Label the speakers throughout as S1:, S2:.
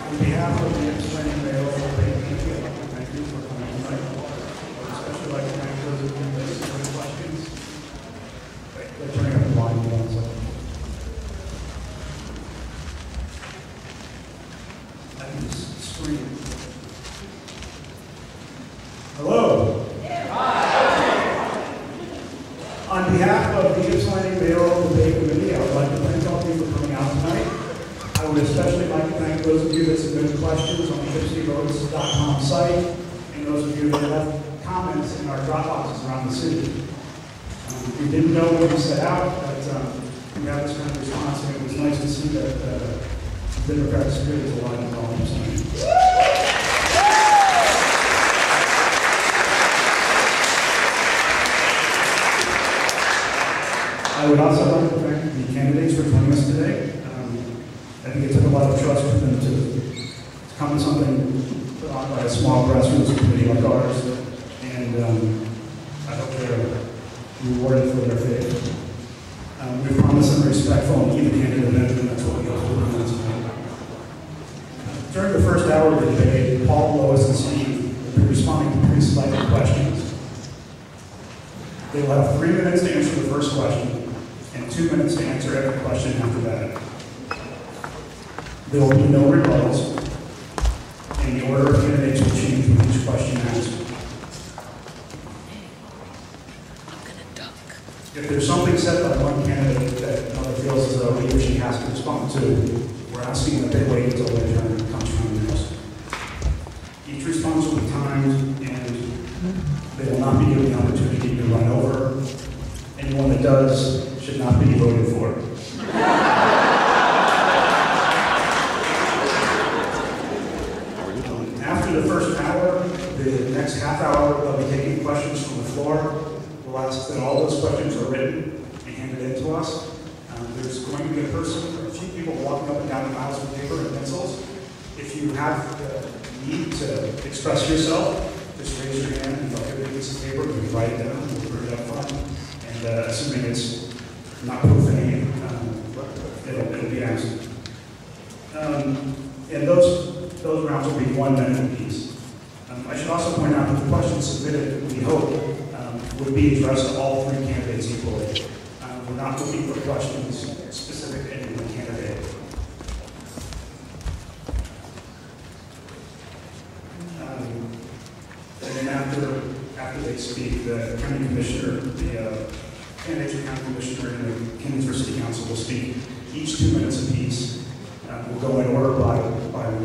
S1: On behalf of the Ypsilanti Mayoral, thank you for coming tonight. I would especially like to thank those of you that submitted questions. Let's bring up the volume one second. I can just scream. Hello. On behalf of the Ypsilanti Mayoral Debate Committee, I would like to thank all of you for coming out tonight. I would especially like to thank those of you that submitted questions on the YpsiVotes.com site, and those of you that left comments in our drop boxes around the city. We didn't know when we set out that we have this kind of response, and it was nice to see that the Democratic spirit is alive in all this time. I would also like to thank the candidates for joining us today. I think it took a lot of trust for them to come to something put on by a small grassroots committee like ours, and I hope they're rewarded for their faith. We promise them respectful and even-handed event, and that's what we hope to do tonight. During the first hour of the debate, Paul, Lois, and Steve will be responding to pre-selected questions. They will have 3 minutes to answer the first question, and 2 minutes to answer every question after that. There will be no rebuttals, and the order of candidates will change with each question asked. If there's something said by one candidate that another feels as though he or she has to respond to, we're asking that they wait until their turn comes from next. Each response will be timed, and they will not be given the opportunity to run over. Anyone that does should not be voted for. After the first hour, the next half hour, they'll be taking questions from the floor. We'll ask that all those questions are written and handed in to us. There's going to be a person, or a few people walking up and down the aisles with paper and pencils. If you have the need to express yourself, just raise your hand and they'll give you a piece of paper, you can write it down, we'll put it up front. And assuming it's not profane, it'll be asked. And those rounds will be 1 minute apiece. I should also point out that the questions submitted, we hope, would be addressed to all 3 candidates equally. We're not looking for questions specific to any one candidate. And then after they speak, the county commissioner, the candidates for county commissioner, and the candidates for city council will speak each 2 minutes apiece. We'll go in order by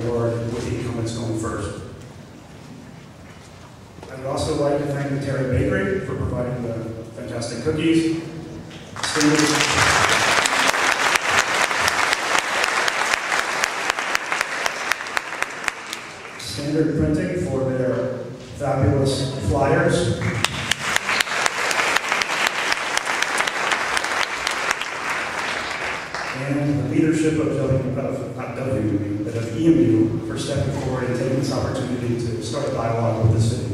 S1: ward, with the incumbents going first. I would also like to thank the Terry Bakery for providing the fantastic cookies. Standard Printing for their fabulous flyers. And the leadership of EMU for stepping forward and taking this opportunity to start a dialogue with the city.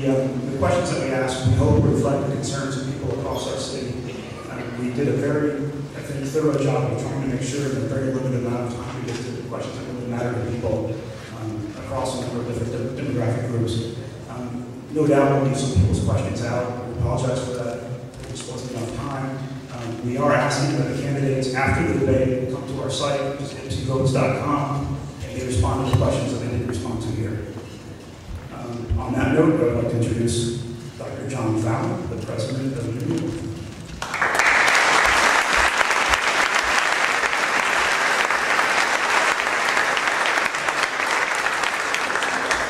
S1: The questions that we asked, we hope reflect the concerns of people across our city. We did a very, I think, thorough job of trying to make sure in a very limited amount of time we get to the questions that really matter to people across a number of different demographic groups. No doubt we'll leave some people's questions out. We apologize for that. There just wasn't enough time. We are asking that the candidates after the debate come to our site, which is YpsiVotes.com, and they respond to the questions that they didn't respond to here. On that note, I would like to introduce Dr. John Fallon, the president of the union.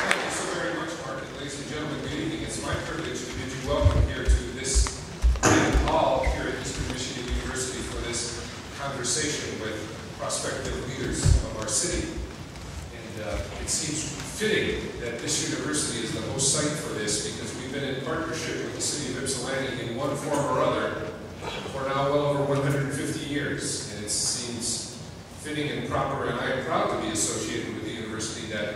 S2: Thank you so very much, Mark. Ladies and gentlemen, good evening. It's my privilege to bid you welcome here to this hall here at Eastern Michigan University for this conversation with prospective leaders of our city. And it seems fitting that this university is the host site for this because we've been in partnership with the city of Ypsilanti in one form or other for now well over 150 years. And it seems fitting and proper, and I am proud to be associated with a university that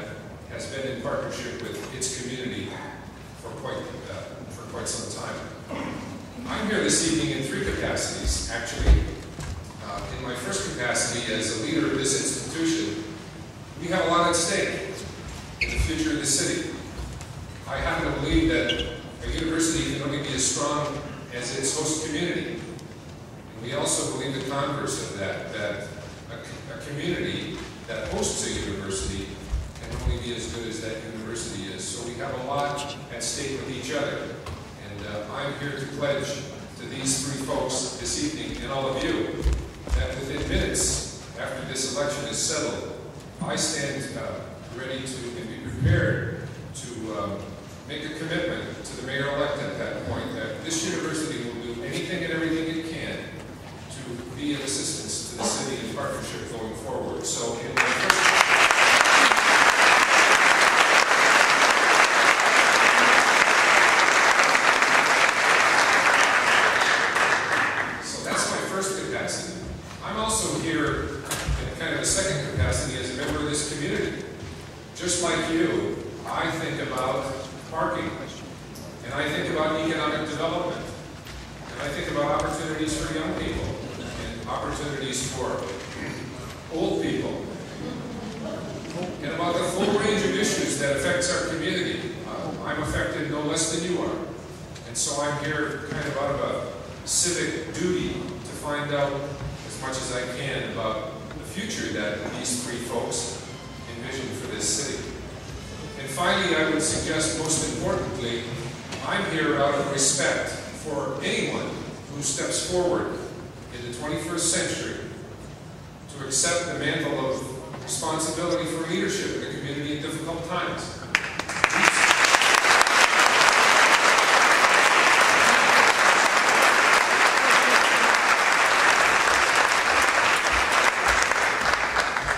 S2: has been in partnership with its community for quite some time. I'm here this evening in three capacities, actually. In my first capacity as a leader of this institution, we have a lot at stake in the future of the city. I happen to believe that a university can only be as strong as its host community. And we also believe the converse of that, that a community that hosts a university can only be as good as that university is. So we have a lot at stake with each other. And I'm here to pledge to these three folks this evening, and all of you, that within minutes after this election is settled, I stand ready to and be prepared to make a commitment to the mayor-elect at that point that this university will do anything and everything it can to be of assistance to the city in partnership going forward. So in my first capacity. I'm also here in kind of a second capacity as a member of this community. Just like you, I think about parking, and I think about economic development, and I think about opportunities for young people, and opportunities for old people, and about the full range of issues that affects our community. I'm affected no less than you are. And so I'm here kind of out of a civic duty to find out as much as I can about the future that these three folks envision for this city. And finally, I would suggest, most importantly, I'm here out of respect for anyone who steps forward in the 21st century to accept the mantle of responsibility for leadership in the community in difficult times.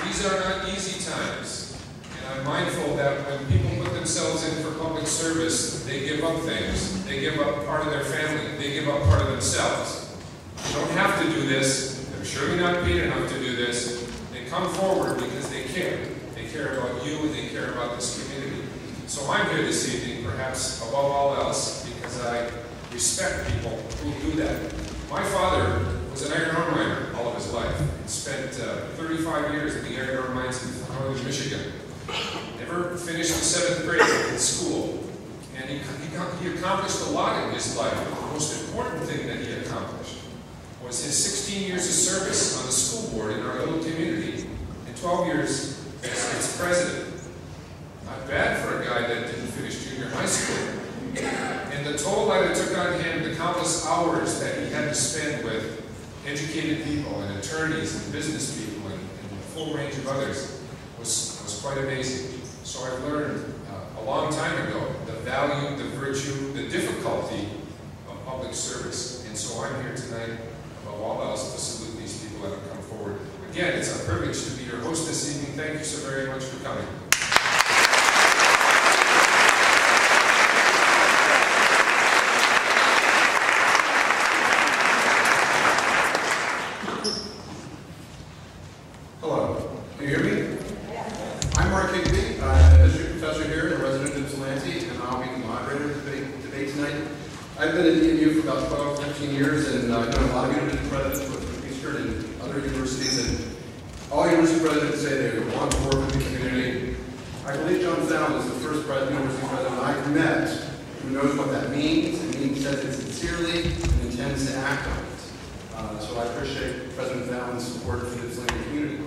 S2: These are not easy times, and I'm mindful that when people put themselves in for public service, they give up things. They give up part of their family. They give up part of themselves. You don't have to do this. They're surely not paid enough to do this. They come forward because they care. They care about you and they care about this community. So I'm here this evening, perhaps above all else, because I respect people who do that. My father was an iron ore miner all of his life. He spent 35 years in the iron ore mines in northern Michigan. Never finished the 7th grade in school. And he accomplished a lot in his life. But the most important thing that he accomplished was his 16 years of service on the school board in our little community and 12 years as its president. Not bad for a guy that didn't finish junior high school. And the toll that it took on him, the countless hours that he had to spend with educated people and attorneys and business people and a full range of others was quite amazing. So I learned a long time ago the value, the virtue, the difficulty of public service. And so I'm here tonight, above all else, to salute these people that have come forward. Again, it's a privilege to be your host this evening. Thank you so very much for coming.
S3: Hello, can you hear me? I'm Mark Higby, a history professor here and a resident of Ypsilanti, and I'll be the moderator of the debate tonight. I've been at the NU for about 12, 13 years, and I've known a lot of university presidents with Eastern and other universities, and all university presidents say they want to work with the community. I believe John Fallon is the first university president I've met who knows what that means, and he says it sincerely and intends to act on it. So I appreciate President Fallon's support for the Ypsilanti community.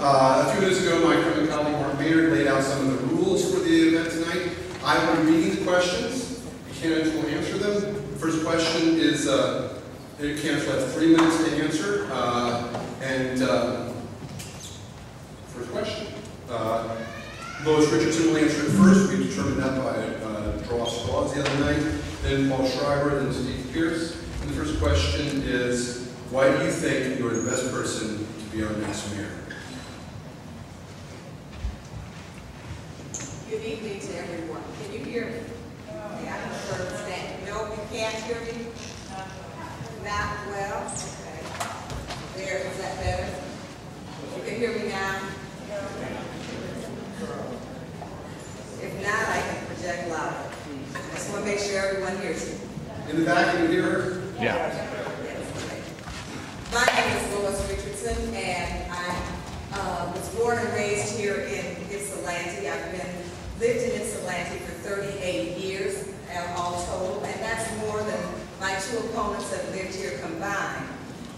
S3: A few minutes ago, my friend and colleague Mark Maynard laid out some of the rules for the event tonight. I will be reading the questions. The candidates will answer them. The first question is, the candidates will have 3 minutes to answer. First question. Lois Richardson will answer it first. We determined that by draw straws the other night. Then Paul Schreiber, then Steve Pierce. And the first question is, why do you think you're the best person to be our next mayor?
S4: Good evening to everyone. Can you hear me? Yeah, I don't understand. No, you can't hear me? Not well? Okay. There, is that better? You can hear me now? If not, I can project louder. That's one to make sure everyone hears you.
S3: In the back, can you hear her?
S5: Yeah.
S4: My name is Lois Richardson, and I was born and raised here in Ypsilanti. I've lived in Ypsilanti for 38 years, all total, and that's more than my two opponents have lived here combined.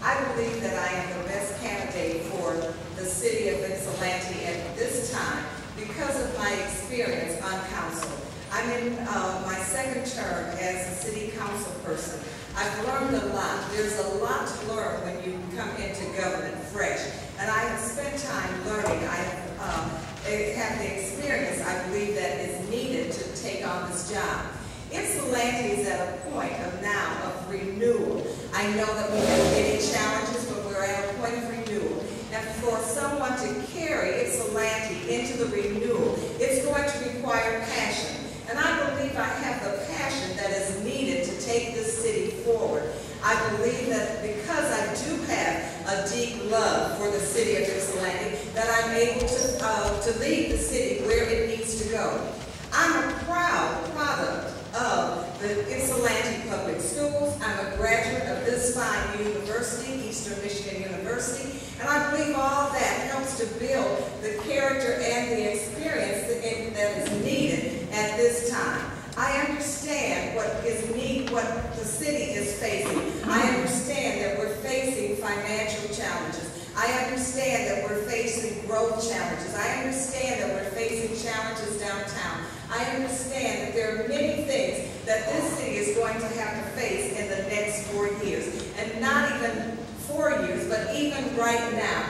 S4: I believe that I am the best candidate for the city of Ypsilanti at this time because of my experience on council. I'm in my second term as a city council person. I've learned a lot. There's a lot to learn when you come into government fresh. And I have spent time learning. I have the experience, I believe, that is needed to take on this job. Ypsilanti is at a point of now of renewal. I know that we have many challenges, but we're at a point of renewal. And for someone to carry Ypsilanti into the renewal, it's going to require passion. And I believe I have the passion that is needed to take this city forward. I believe that because I do have a deep love for the city of Ypsilanti, that I'm able to lead the city where it needs to go. I'm a proud product of the Ypsilanti Public Schools. I'm a graduate of this fine university, Eastern Michigan University, and I believe all that helps to build the character and the experience that is needed at this time. I understand what the city is facing. I understand that we're facing financial challenges. I understand that we're facing growth challenges. I understand that we're facing challenges downtown. I understand that there are many things that this city is going to have to face in the next 4 years. And not even 4 years, but even right now,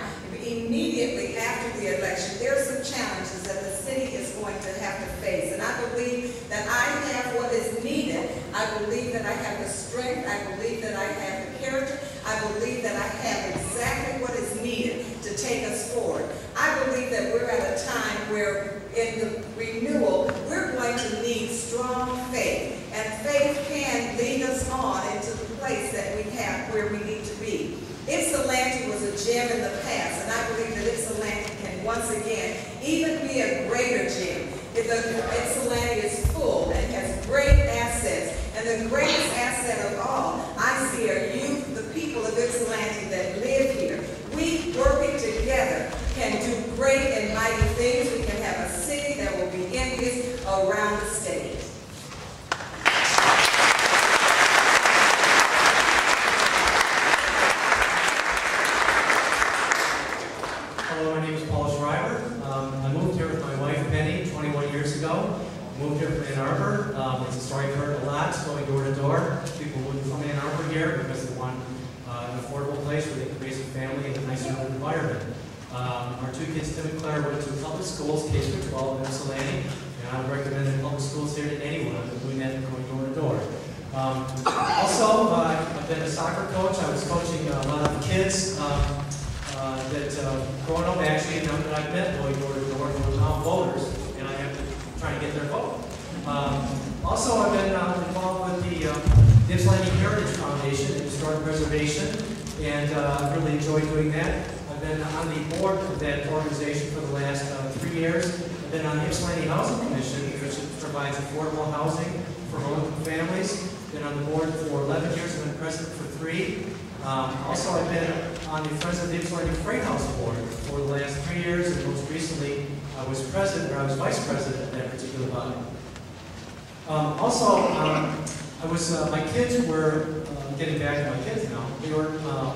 S4: immediately after the election, there are some challenges that the city is going to have to face. And I believe that I have what is needed. I believe that I have the strength. I believe that I have the character. I believe that I have exactly what is needed to take us forward. I believe that we're at a time where in the renewal, we're going to need strong faith. And faith can lead us on into the place that we have where we need to be. Ypsilanti was a gem in the past, and I believe that Ypsilanti can once again even be a greater gem. Ypsilanti is full and has great assets, and the greatest asset of all I see are you, the people of Ypsilanti that live here. We, working together, can do great and mighty things. We can have a city that will be envious around the state.
S6: Hello, my name is Paul Schreiber. I moved here with my wife Penny 21 years ago. Moved here from Ann Arbor. It's a story I've heard a lot, going door to door. People wouldn't come to Ann Arbor here because they want an affordable place where they can raise a family in a nice urban environment. Our two kids, Tim and Claire, went to public schools, K-12 in Ypsilanti, and I would recommend the public schools here to anyone. I'm doing that and going door to door. Also, I've been a soccer coach. I was coaching a lot of kids that growing up, actually, now that I've met going door to door, who are now voters, and I have to try and get their vote. Also, I've been involved with the Ypsilanti Heritage Foundation in Historic Preservation, and I've really enjoyed doing that. I've been on the board of that organization for the last 3 years. I've been on the Ypsilanti Housing Commission, which provides affordable housing for low-income families. Been on the board for 11 years. I've been president for 3. Also, I've been on the Friends of the Ypsilanti Freight House Board for the last 3 years, and most recently I was president, or I was vice president of that particular body. My kids were, getting back to my kids now, they were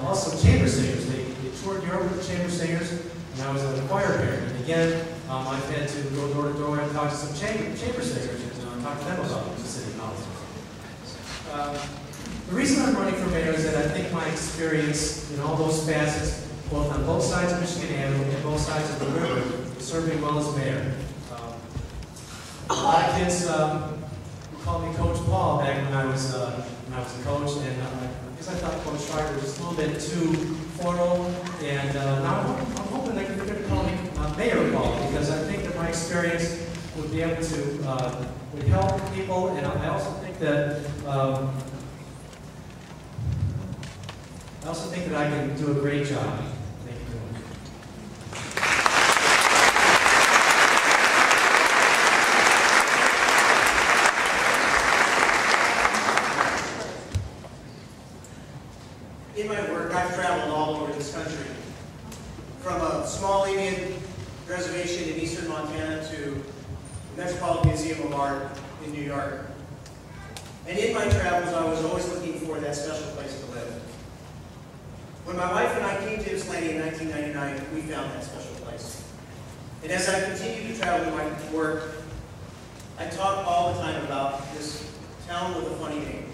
S6: also chamber singers. They toured Europe with the chamber singers, and I was a choir parent. And again, I've had to go door to door and talk to some chamber singers and talk to them about the city council. The reason I'm running for mayor is that I think my experience in all those facets, both on both sides of Michigan Avenue and both sides of the river, will serve me well as mayor. A lot of kids called me Coach Paul back when I was a coach, and because I thought Coach Schreiber was a little bit too formal, and now I'm hoping that they're going to call me Mayor Paul, because I think that my experience would be able to would help people, and I also think that I can do a great job. Thank you very much.
S5: In my work, I've traveled all over this country, from a small Indian reservation in eastern Montana to the Metropolitan Museum of Art in New York. And in my travels, I was always looking for that special place to live. When my wife and I came to Ypsilanti in 1999, we found that special place. And as I continued to travel in my work, I talk all the time about this town with a funny name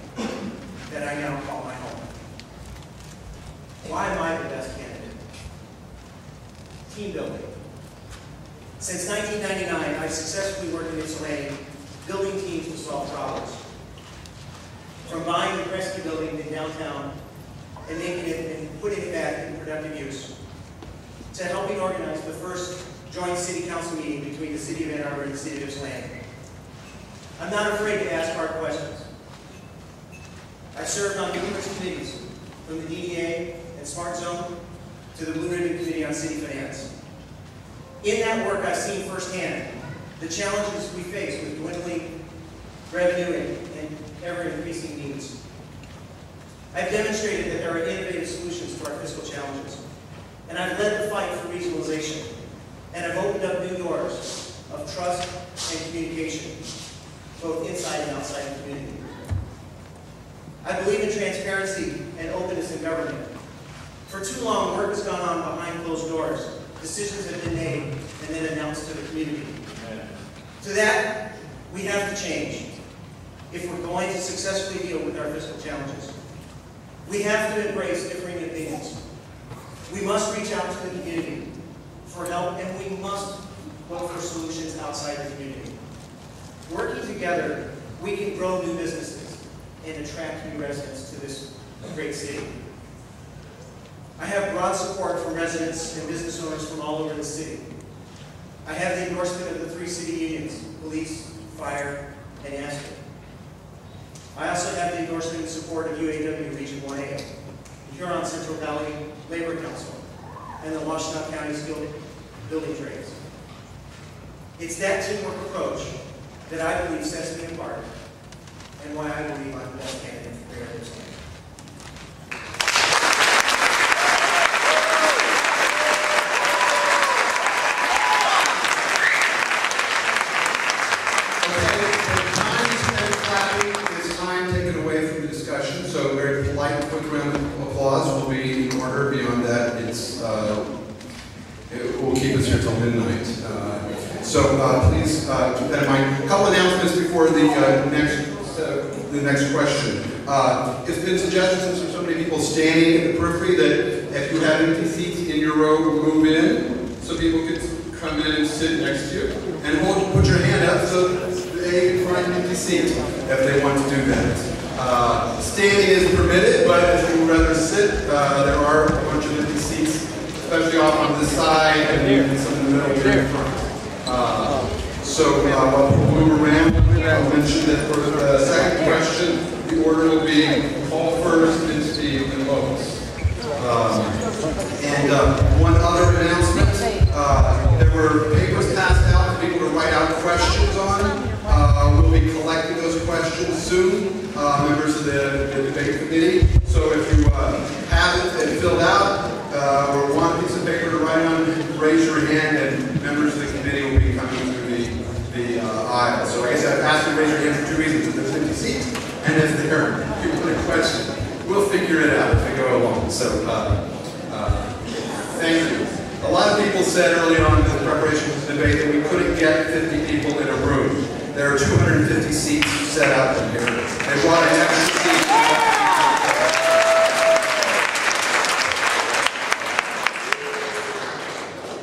S5: that I now call my home. Why am I the best candidate? Team building. Since 1999, I've successfully worked in Ypsilanti, building teams to solve problems. From buying the rescue building in downtown and making it and putting it back in productive use, to helping organize the first joint city council meeting between the city of Ann Arbor and the city of Ypsilanti. I'm not afraid to ask hard questions. I've served on numerous committees, from the DDA and Smart Zone to the Blue Ribbon Committee on City Finance. In that work, I've seen firsthand the challenges we face with dwindling revenue and ever-increasing needs. I've demonstrated that there are innovative solutions to our fiscal challenges, and I've led the fight for regionalization, and I've opened up new doors of trust and communication, both inside and outside the community. I believe in transparency and openness in government. For too long, work has gone on behind closed doors. Decisions have been made and then announced to the community. To that, we have to change if we're going to successfully deal with our fiscal challenges. We have to embrace differing opinions. We must reach out to the community for help, and we must look for solutions outside the community. Working together, we can grow new businesses and attract new residents to this great city. I have broad support from residents and business owners from all over the city. I have the endorsement of the 3 city unions, police, fire, and ASPR. I also have the endorsement and support of UAW Region 1A, the Huron Central Valley Labor Council, and the Washtenaw County Skilled Building Trades. It's that teamwork approach that I believe sets me apart and why I believe I'm the best candidate for Greater Ypsilanti.
S3: So very polite, quick round of applause will be in order. Beyond that, it will keep us here till midnight. So please keep that in mind. A couple announcements before the next question. It's been suggested from so many people standing in the periphery that if you have empty seats in your row, move in so people can come in and sit next to you. And put your hand up so they can find an empty seat if they want to do that. Standing is permitted, but if you would rather sit, there are a bunch of empty seats, especially off on the side and some in the middle here in front. So while people move around, I'll mention that for the second question, the order will be Paul first, then Steve, and Lois. One other announcement, there were papers passed out for people to write out questions on. We'll be collecting those questions soon, members of the debate committee. So if you haven't been filled out or want a piece of paper to write on, raise your hand, and members of the committee will be coming through the aisle. So I guess I've asked you to raise your hand for 2 reasons: if there's 50 seats, and if there are people with a question. We'll figure it out as we go along. So thank you. A lot of people said early on in the preparation for the debate that we couldn't get 50 people in a room. There are 250 seats set out in here. They brought an extra seat.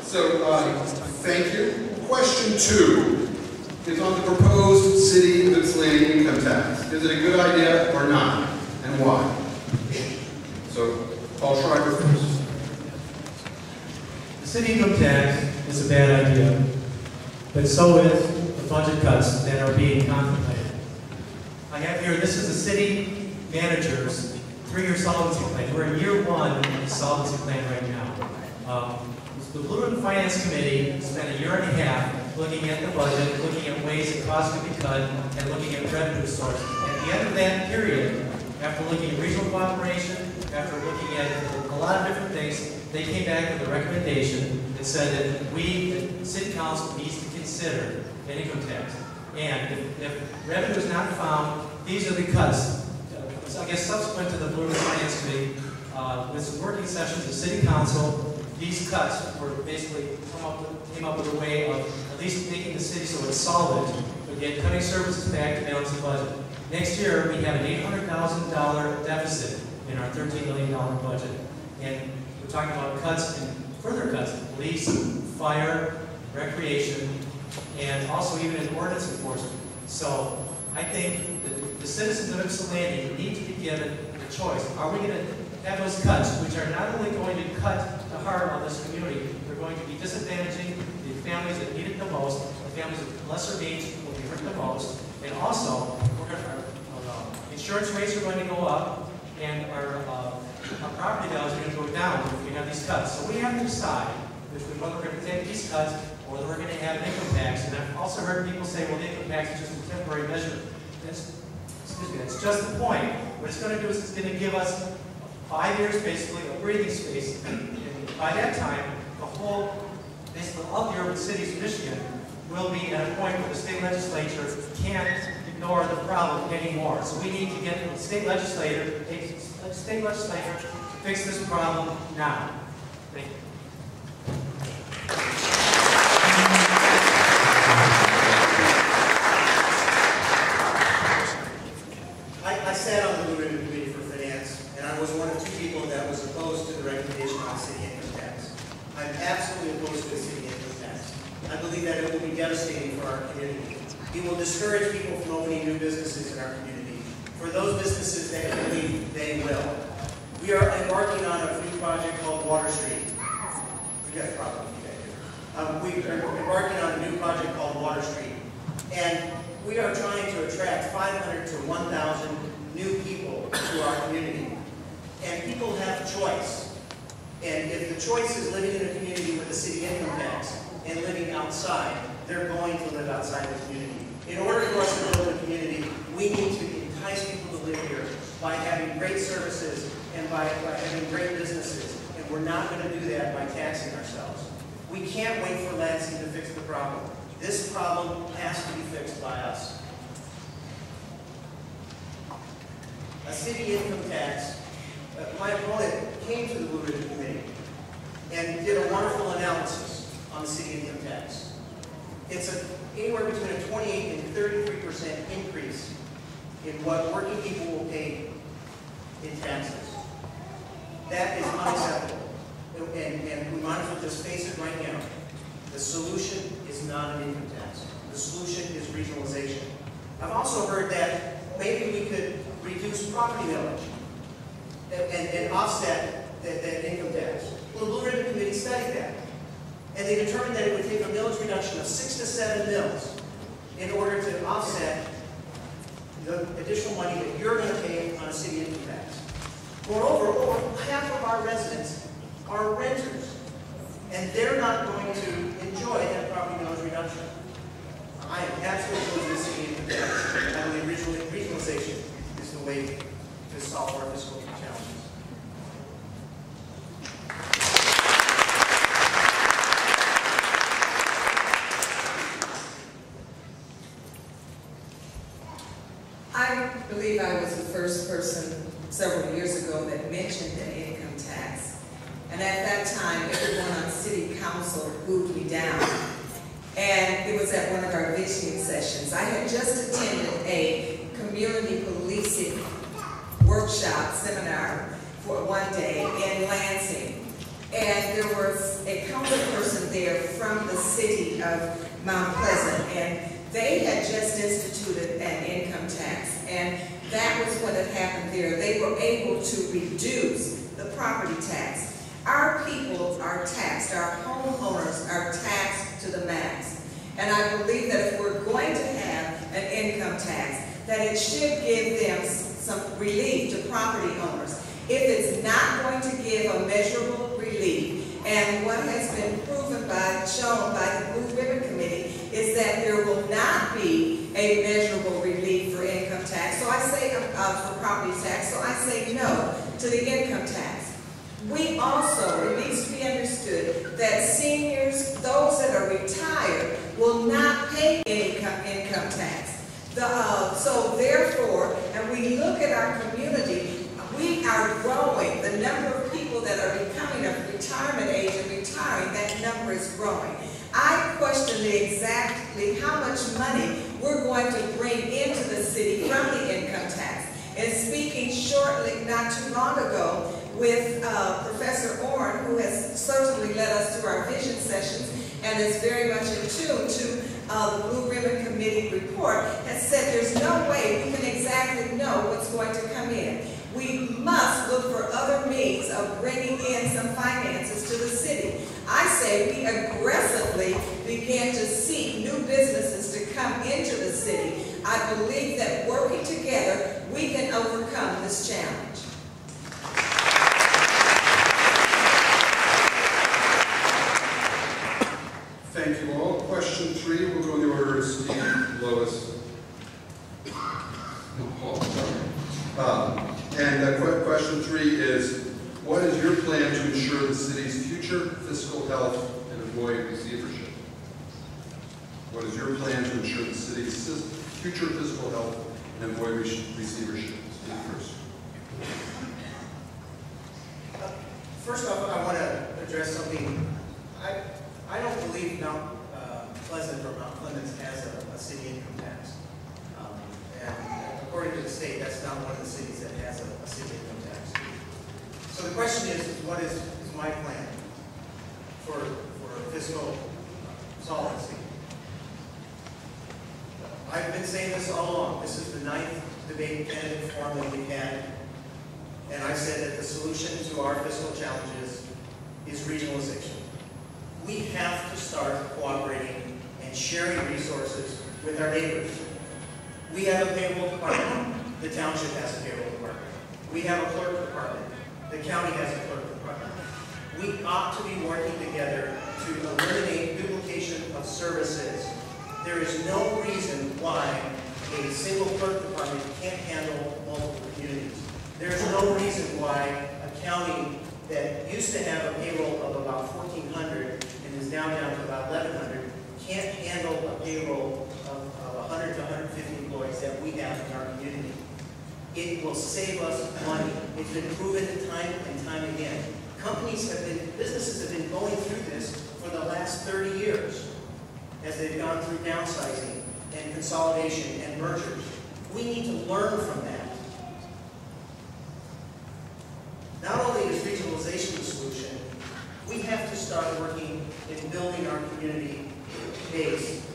S3: So, thank you. Question 2 is on the proposed city of Ypsilanti income tax. Is it a good idea or not, and why? So, Paul Schreiber first.
S6: The city income tax is a bad idea, but so is the budget cuts that are being contemplated. I have here, this is the city manager's 3-year solvency plan. We're in year 1 of the solvency plan right now. The Blue Ribbon Finance Committee spent a year and a half looking at the budget, looking at ways that costs could be cut, and looking at revenue sources. At the end of that period, after looking at regional cooperation, after looking at a lot of different things, they came back with a recommendation that said that the City Council needs to consider an income tax. And if revenue is not found, these are the cuts. So I guess subsequent to the Blue Ribbon Finance Committee, with some working sessions of City Council, these cuts were basically came up with a way of at least making the city so it's solvent, but yet cutting services back to balance the budget. Next year, we have an $800,000 deficit in our $13 million budget. And we're talking about cuts and further cuts in police, fire, recreation, and also even in ordinance enforcement. So I think that the citizens of Ypsilanti need to be given the choice. Are we going to have those cuts, which are not only going to cut the heart on this community, they're going to be disadvantaging the families that need it the most, the families with lesser means will be hurt the most, and also our insurance rates are going to go up, and our property values are going to go down if we have these cuts. So we have to decide whether we're going to take these cuts or whether we're going to have an income tax. And I've also heard people say, well, the income tax is just a temporary measure. That's just the point. What it's going to do is it's going to give us 5 years, basically, of breathing space. And by that time, the whole, basically, all the urban cities of Michigan will be at a point where the state legislature can't ignore the problem anymore. So we need to get the state legislature to fix this problem now. Thank you.
S5: I sat on the Blue Ribbon Committee for Finance, and I was one of 2 people that was opposed to the recommendation on city income tax. I'm absolutely opposed to the city income tax. I believe that it will be devastating for our community. It will discourage people from opening new businesses in our community. For those businesses that believe they will. We are embarking on a new project called Water Street. We got a problem with that. We are embarking on a new project called Water Street. And we are trying to attract 500 to 1,000 new people to our community. And people have a choice. And if the choice is living in a community with a city income tax and living outside, they're going to live outside the community. In order for us to build a community, we need to entice people to live here by having great services and by having great businesses. And we're not going to do that by taxing ourselves. We can't wait for Lansing to fix the problem. This problem has to be fixed by us. A city income tax, my opponent came to the Blue Ribbon Committee and did a wonderful analysis on the city income tax. It's anywhere between a 28 and 33% increase in what working people will pay in taxes. That is unacceptable. And we might as well just face it right now. The solution is not an income tax. The solution is regionalization. I've also heard that maybe we could reduce property millage and offset that income tax. Well, the Blue Ribbon Committee studied that. And they determined that it would take a millage reduction of 6 to 7 mills in order to offset the additional money that you're going to pay on a city income tax. Moreover, over half of our residents are renters, and they're not going to enjoy that property millage reduction. I am absolutely opposed to the city income tax. I believe regionalization is the way to solve our fiscal challenges.
S4: I believe I was the first person several years ago that mentioned an income tax. And at that time, everyone on city council booed me down. And it was at one of our visioning sessions. I had just attended a community policing workshop seminar for one day in Lansing. And there was a council person there from the city of Mount Pleasant. And they had just instituted an income tax. And that was what had happened there. They were able to reduce the property tax. Our people are taxed, our homeowners are taxed to the max. And I believe that if we're going to have an income tax, that it should give them some relief to property owners. If it's not going to give a measurable relief, and what has been shown by the Blue Ribbon Committee is that there will not be a measurable relief for income tax. So I say, for property tax, so I say no to the income tax. We also, it needs to be understood that seniors, those that are retired, will not pay any income tax. So therefore, and we look at our community, we are growing. The number of people that are becoming of retirement age and retiring, that number is growing. I question exactly how much money we're going to bring into the city from the income tax. And speaking shortly, not too long ago, with Professor Orrin, who has certainly led us through our vision sessions and is very much in tune to the Blue Ribbon Committee report, has said there's no way we can exactly know what's going to come in. We must look for other means of bringing in some finances to the city. I say we aggressively begin to seek new businesses to come into the city. I believe that working together, we can overcome this challenge.
S3: Thank you all. Question 3, we'll go in the order of Steve, Lois, Paul. Question 3 is, what is your plan to ensure the city's future fiscal health and avoid receivership? What is your plan to ensure the city's future fiscal health and avoid receivership? Steve first.
S5: First off, I want to address something. I don't believe Mount Pleasant or Mount Clemens has a city income tax. And according to the state, that's not one of the cities that has a city income tax. So the question is what is my plan for fiscal solvency? I've been saying this all along. This is the 9th debate candidate forum that we've had. And I said that the solution to our fiscal challenges is regionalization. We have to start cooperating and sharing resources with our neighbors. We have a payroll department. The township has a payroll department. We have a clerk department. The county has a clerk department. We ought to be working together to eliminate duplication of services. There is no reason why a single clerk department can't handle multiple communities. There's no reason why a county that used to have a payroll of about 1,400 and is now down to about 1,100 can't handle a payroll of 100 to 150 employees that we have in our community. It will save us money. It's been proven time and time again. Businesses have been going through this for the last 30 years as they've gone through downsizing and consolidation and mergers. We need to learn from that. Not only is regionalization the solution, we have to start working in building our community base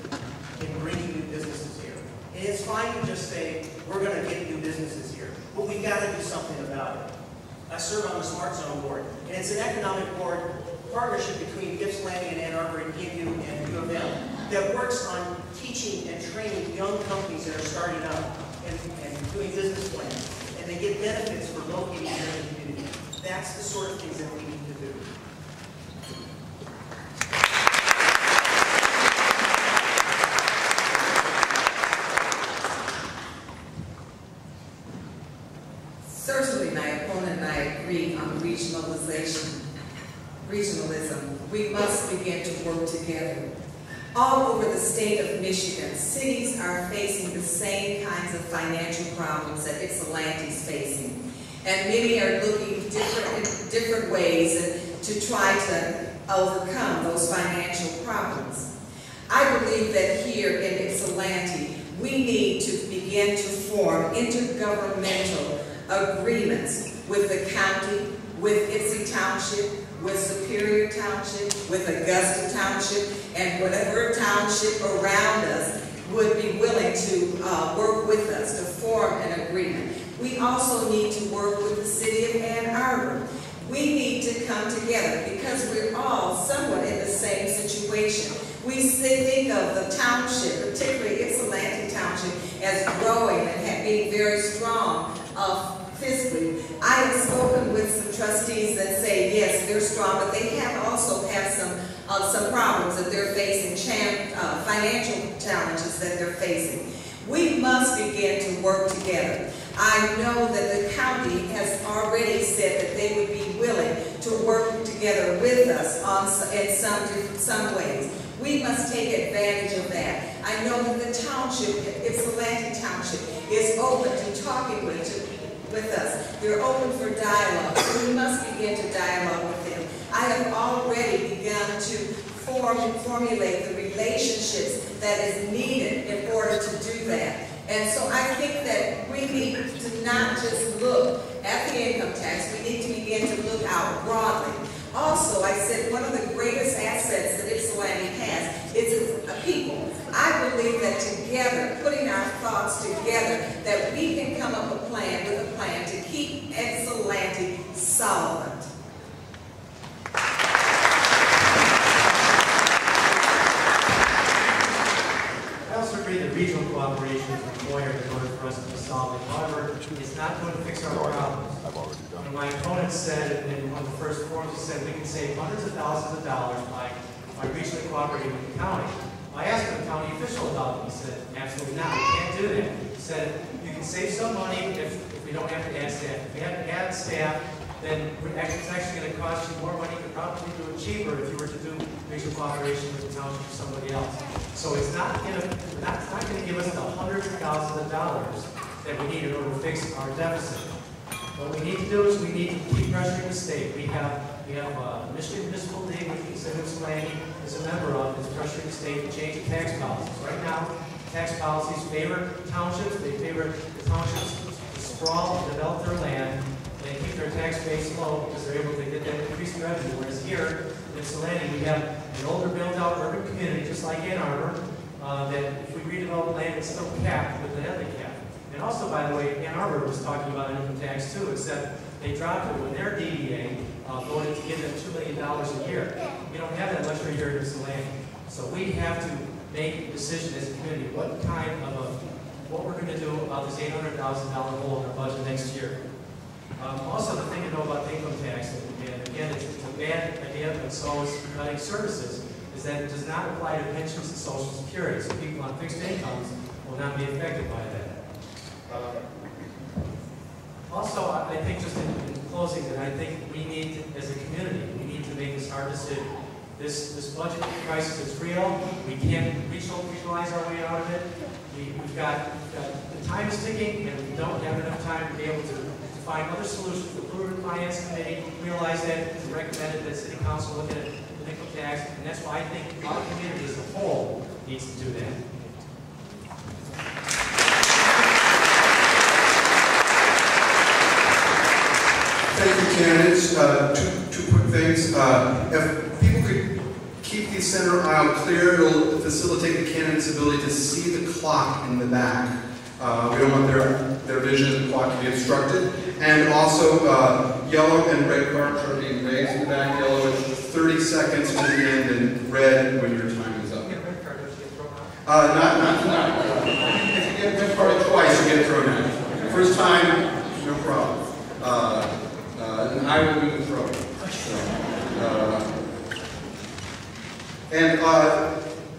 S5: and bringing new businesses here. And it's fine to just say, we're going to get new businesses here, but we've got to do something about it. I serve on the Smart Zone Board, and it's an economic board partnership between Ypsilanti and Ann Arbor and KU and U of M that works on teaching and training young companies that are starting up and doing business plans. And they get benefits for locating here in the community. That's the sort of things that we need to do.
S4: Certainly, my opponent and I agree on regionalism. We must begin to work together. All over the state of Michigan, cities are facing the same kinds of financial problems that Ypsilanti is facing. And many are looking in different ways to try to overcome those financial problems. I believe that here in Ypsilanti, we need to begin to form intergovernmental agreements with the county, with Ypsi Township, with Superior Township, with Augusta Township, and whatever township around us would be willing to work with us to form an agreement. We also need to work with the city of Ann Arbor. We need to come together because we're all somewhat in the same situation. We think of the township, particularly Ypsilanti Township, as growing and being very strong fiscally. I have spoken with some trustees that say, yes, they're strong, but they also have some problems that they're facing, financial challenges that they're facing. We must begin to work together. I know that the county has already said us in some ways. We must take advantage of that. I know that the township, Ypsilanti Township, is open to talking with us. They're open for dialogue, so we must begin to dialogue with them. I have already begun to formulate the relationships that is needed in order to do that. And so I think that we need to not just look at the income tax, we need to begin to look out broadly. Also, I said one of the greatest assets that Ypsilanti has is a people. I believe that together, putting our thoughts together, that we can come up with a plan to keep Ypsilanti solvent.
S6: I also agree that regional cooperation is required in order for us to solve it. However, it's not going to fix our problems. And my opponent said in one of the first forums, he said we can save hundreds of thousands of dollars by regionally cooperating with the county. I asked the county official about it. He said, absolutely not. We can't do that. He said, you can save some money if we don't have to add staff. If we have to add staff, then it's actually going to cost you more money. You could probably do it cheaper if you were to do regional cooperation with the township or somebody else. So it's not going to give us the hundreds of thousands of dollars that we need in order to fix our deficit. What we need to do is we need to keep pressuring the state. We have Michigan Municipal League, which Ypsilanti is a member of, is pressuring the state to change the tax policies. Right now, tax policies favor townships. They favor the townships to sprawl and develop their land and keep their tax base low because they're able to get that increased revenue. Whereas here in Ypsilanti, we have an older built-out urban community, just like Ann Arbor, that if we redevelop land, it's still capped with the heavily capped. And also, by the way, Ann Arbor was talking about income tax too, except they dropped it when their DDA voted to give them $2 million a year. We don't have that luxury here in Ypsilanti. So we have to make a decision as a community what we're going to do about this $800,000 hole in our budget next year. Also, the thing to know about the income tax, and again, it's a bad idea, but so is cutting services, is that it does not apply to pensions and Social Security. So people on fixed incomes will not be affected by that. Also, I think just in closing that I think we need, as a community, we need to make this hard decision. This budget crisis is real. We can't regionalize our way out of it. The time is ticking, and we don't have enough time to be able to find other solutions. The Blue Finance Committee realized that and recommended that City Council look at the income tax, and that's why I think our community as a whole needs to do that.
S3: Thank you, candidates. Two quick things. If people could keep the center aisle clear, it'll facilitate the candidates' ability to see the clock in the back. We don't want their vision of the clock to be obstructed. And also, yellow and red cards are being raised in the back. Yellow at 30 seconds when you end, and red when your time is up. Not tonight. If you get red card twice, you get thrown out. First time, no problem. And I will do the throwing.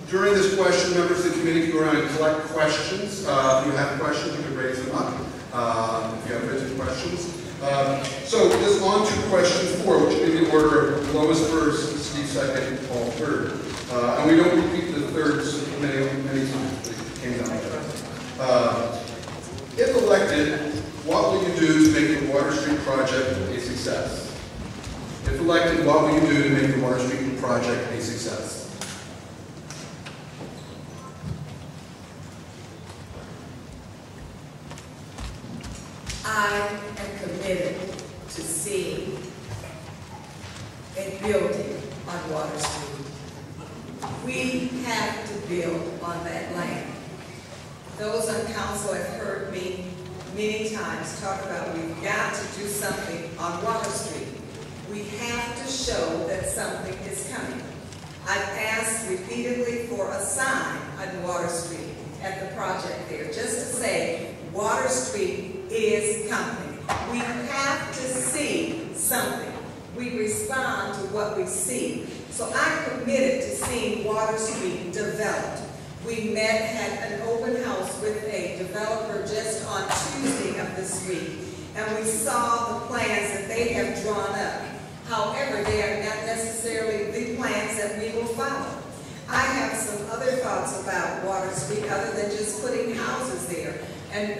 S3: During this question, members of the committee can go around and collect questions. If you have questions, you can raise them up. If you have written questions. So this is on to question 4, which will be the order of Lois first, Steve second, Paul third. And we don't repeat the thirds many times. It came down to if elected, what will you do to make the Water Street project a success? If elected, what will you do to make the Water Street project a success?
S4: I am committed to seeing a building on Water Street. We have to build on that land. Those on council have heard me many times talk about we've got to do something on Water Street. We have to show that something is coming. I've asked repeatedly for a sign on Water Street at the project there, just to say Water Street is coming. We have to see something. We respond to what we see. So I'm committed to seeing Water Street developed. We had an open house with a developer just on Tuesday of this week, and we saw the plans that they have drawn up. However, they are not necessarily the plans that we will follow. I have some other thoughts about Water Street other than just putting houses there and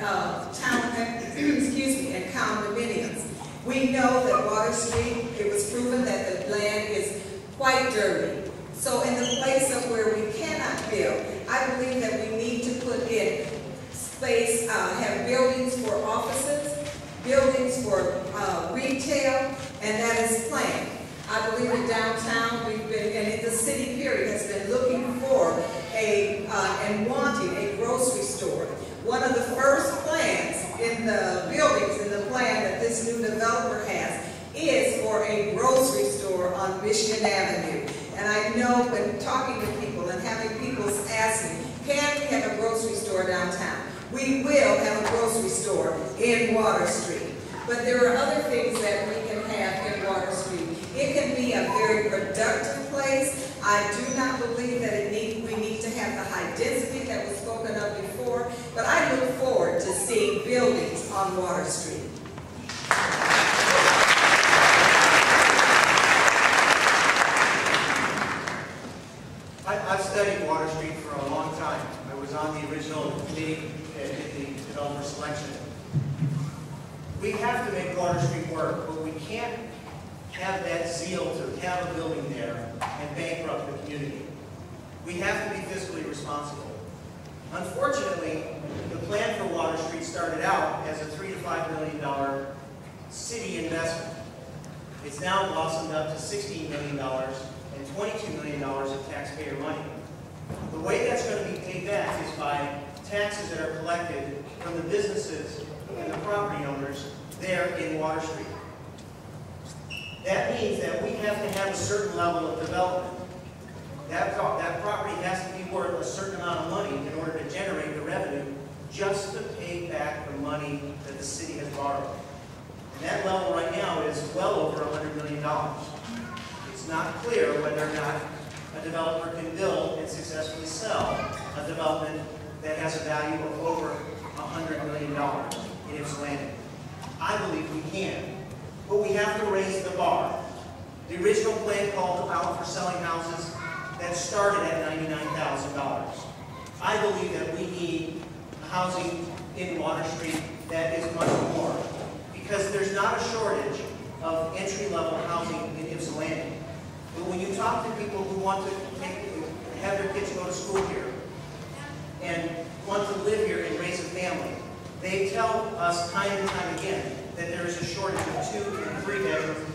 S4: and condominiums. We know that Water Street, it was proven that the land is quite dirty. So in the place of where we cannot build, I believe that we need to put in space, have buildings for offices, buildings for retail, and that is planned. I believe in downtown, we've been, and in the city period, has been looking for and wanting a grocery store. One of the first plans in the buildings, in the plan that this new developer has, is for a grocery store on Michigan Avenue. And I know when talking to people and having people ask me, can we have a grocery store downtown? We will have a grocery store in Water Street. But there are other things that we can have in Water Street. It can be a very productive place. I do not believe that we need to have the high density that was spoken of before, but I look forward to seeing buildings on Water Street.
S5: I've studied Water Street for a long time. I was on the original committee in the developer selection. We have to make Water Street work, but we can't have that zeal to have a building there and bankrupt the community. We have to be fiscally responsible. Unfortunately, the plan for Water Street started out as a $3 to $5 million city investment. It's now blossomed up to $16 million and $22 million of taxpayer money. The way that's going to be paid back is by taxes that are collected from the businesses and the property owners there in Water Street. That means that we have to have a certain level of development. That property has to be worth a certain amount of money in order to generate the revenue just to pay back the money that the city has borrowed. And that level right now is well over $100 million. It's not clear whether or not a developer can build and successfully sell a development that has a value of over $100 million in Ypsilanti. I believe we can, but we have to raise the bar. The original plan called out for selling houses that started at $99,000. I believe that we need housing in Water Street that is much more, because there's not a shortage of entry-level housing in Ypsilanti. But when you talk to people who want to have their kids go to school here and want to live here and raise a family, they tell us time and time again that there is a shortage of 2- and 3-bedroom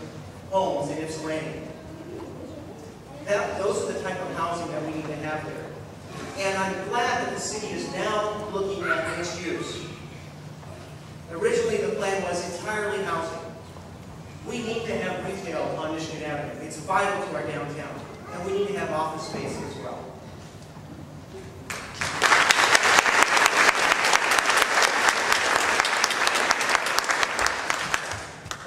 S5: homes in Ypsilanti. Those are the type of housing that we need to have there. And I'm glad that the city is now looking at mixed use. Originally, the plan was entirely housing. We need to have retail on Michigan Avenue. It's vital to our downtown. And we need to have office space as well.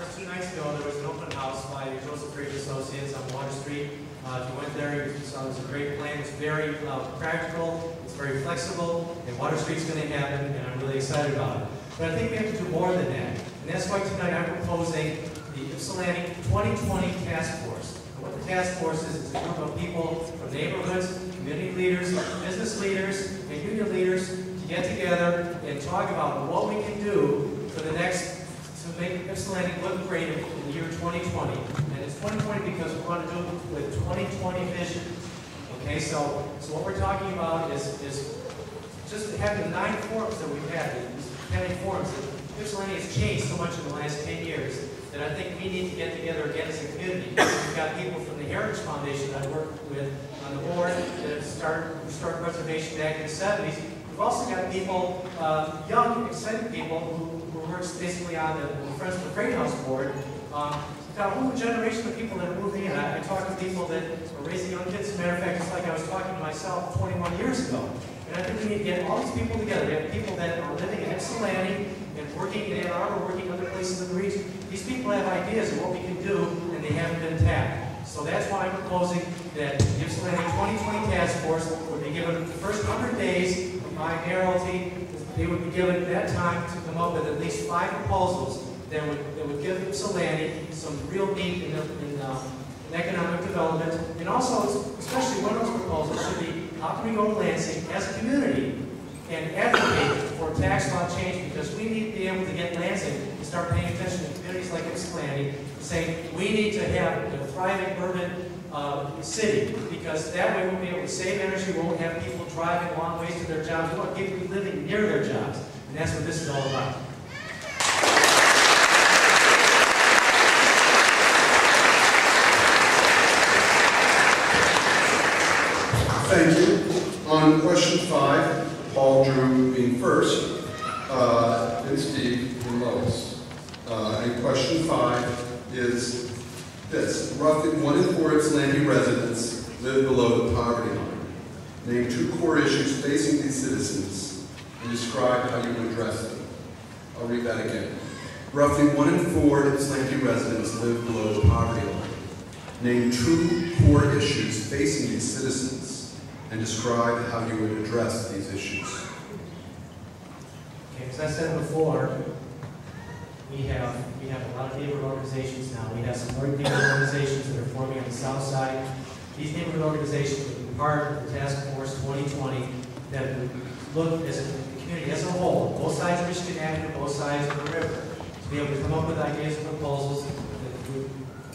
S6: Just 2 nights ago, there was an open house by Joseph Ridge Associates on Water Street. If you went there, you saw it was a great plan. It's very practical, it's very flexible, and Water Street's going to happen, and I'm really excited about it. But I think we have to do more than that. And that's why tonight I'm proposing the Ypsilanti 2020 Task Force. And what the task force is a group of people from neighborhoods, community leaders, business leaders, and union leaders to get together and talk about what we can do for the next, to make Ypsilanti look great in the year 2020. And it's 2020 because we want to do it with 2020 vision. Okay, so what we're talking about is just having the 9 forums that we've had, these 10 forums. Ypsilanti has changed so much in the last 10 years that I think we need to get together again as a community. We've got people from the Heritage Foundation I worked with on the board that started preservation back in the 70s. We've also got people, young, excited people who works basically on the Friends of the Freight House board. We've got a whole generation of people that are moving in. I talk to people that are raising young kids. As a matter of fact, just like I was talking to myself 21 years ago. And I think we need to get all these people together. We have people that are living in Ypsilanti and working in Ann Arbor, working other places in the region. These people have ideas of what we can do, and they haven't been tapped. So that's why I'm proposing that the Ypsilanti 2020 Task Force would be given the first 100 days of my mayoralty. They would be given that time to come up with at least 5 proposals that would give Ypsilanti some real need in economic development, and also, especially one of those proposals should be, how can we go to Lansing as a community and advocate for tax law change, because we need to be able to get Lansing to start paying attention to communities like Ypsilanti, saying we need to have a thriving urban city, because that way we'll be able to save energy, we won't have people driving long ways to their jobs, we want people to be living near their jobs, and that's what this is all about.
S3: Thank you. On question 5, Paul Drew being first, and Steve and Lois. And question 5 is this. Roughly 1 in 4 Ypsilanti residents live below the poverty line. Name 2 core issues facing these citizens and describe how you would address them. I'll read that again. Roughly 1 in 4 Ypsilanti residents live below the poverty line. Name 2 core issues facing these citizens and describe how you would address these issues.
S6: Okay, as I said before, we have a lot of neighborhood organizations now. We have some more neighborhood organizations that are forming on the south side. These neighborhood organizations will be part of the Task Force 2020 that would look as a community as a whole, both sides of Michigan Avenue, both sides of the river, to be able to come up with ideas and proposals that would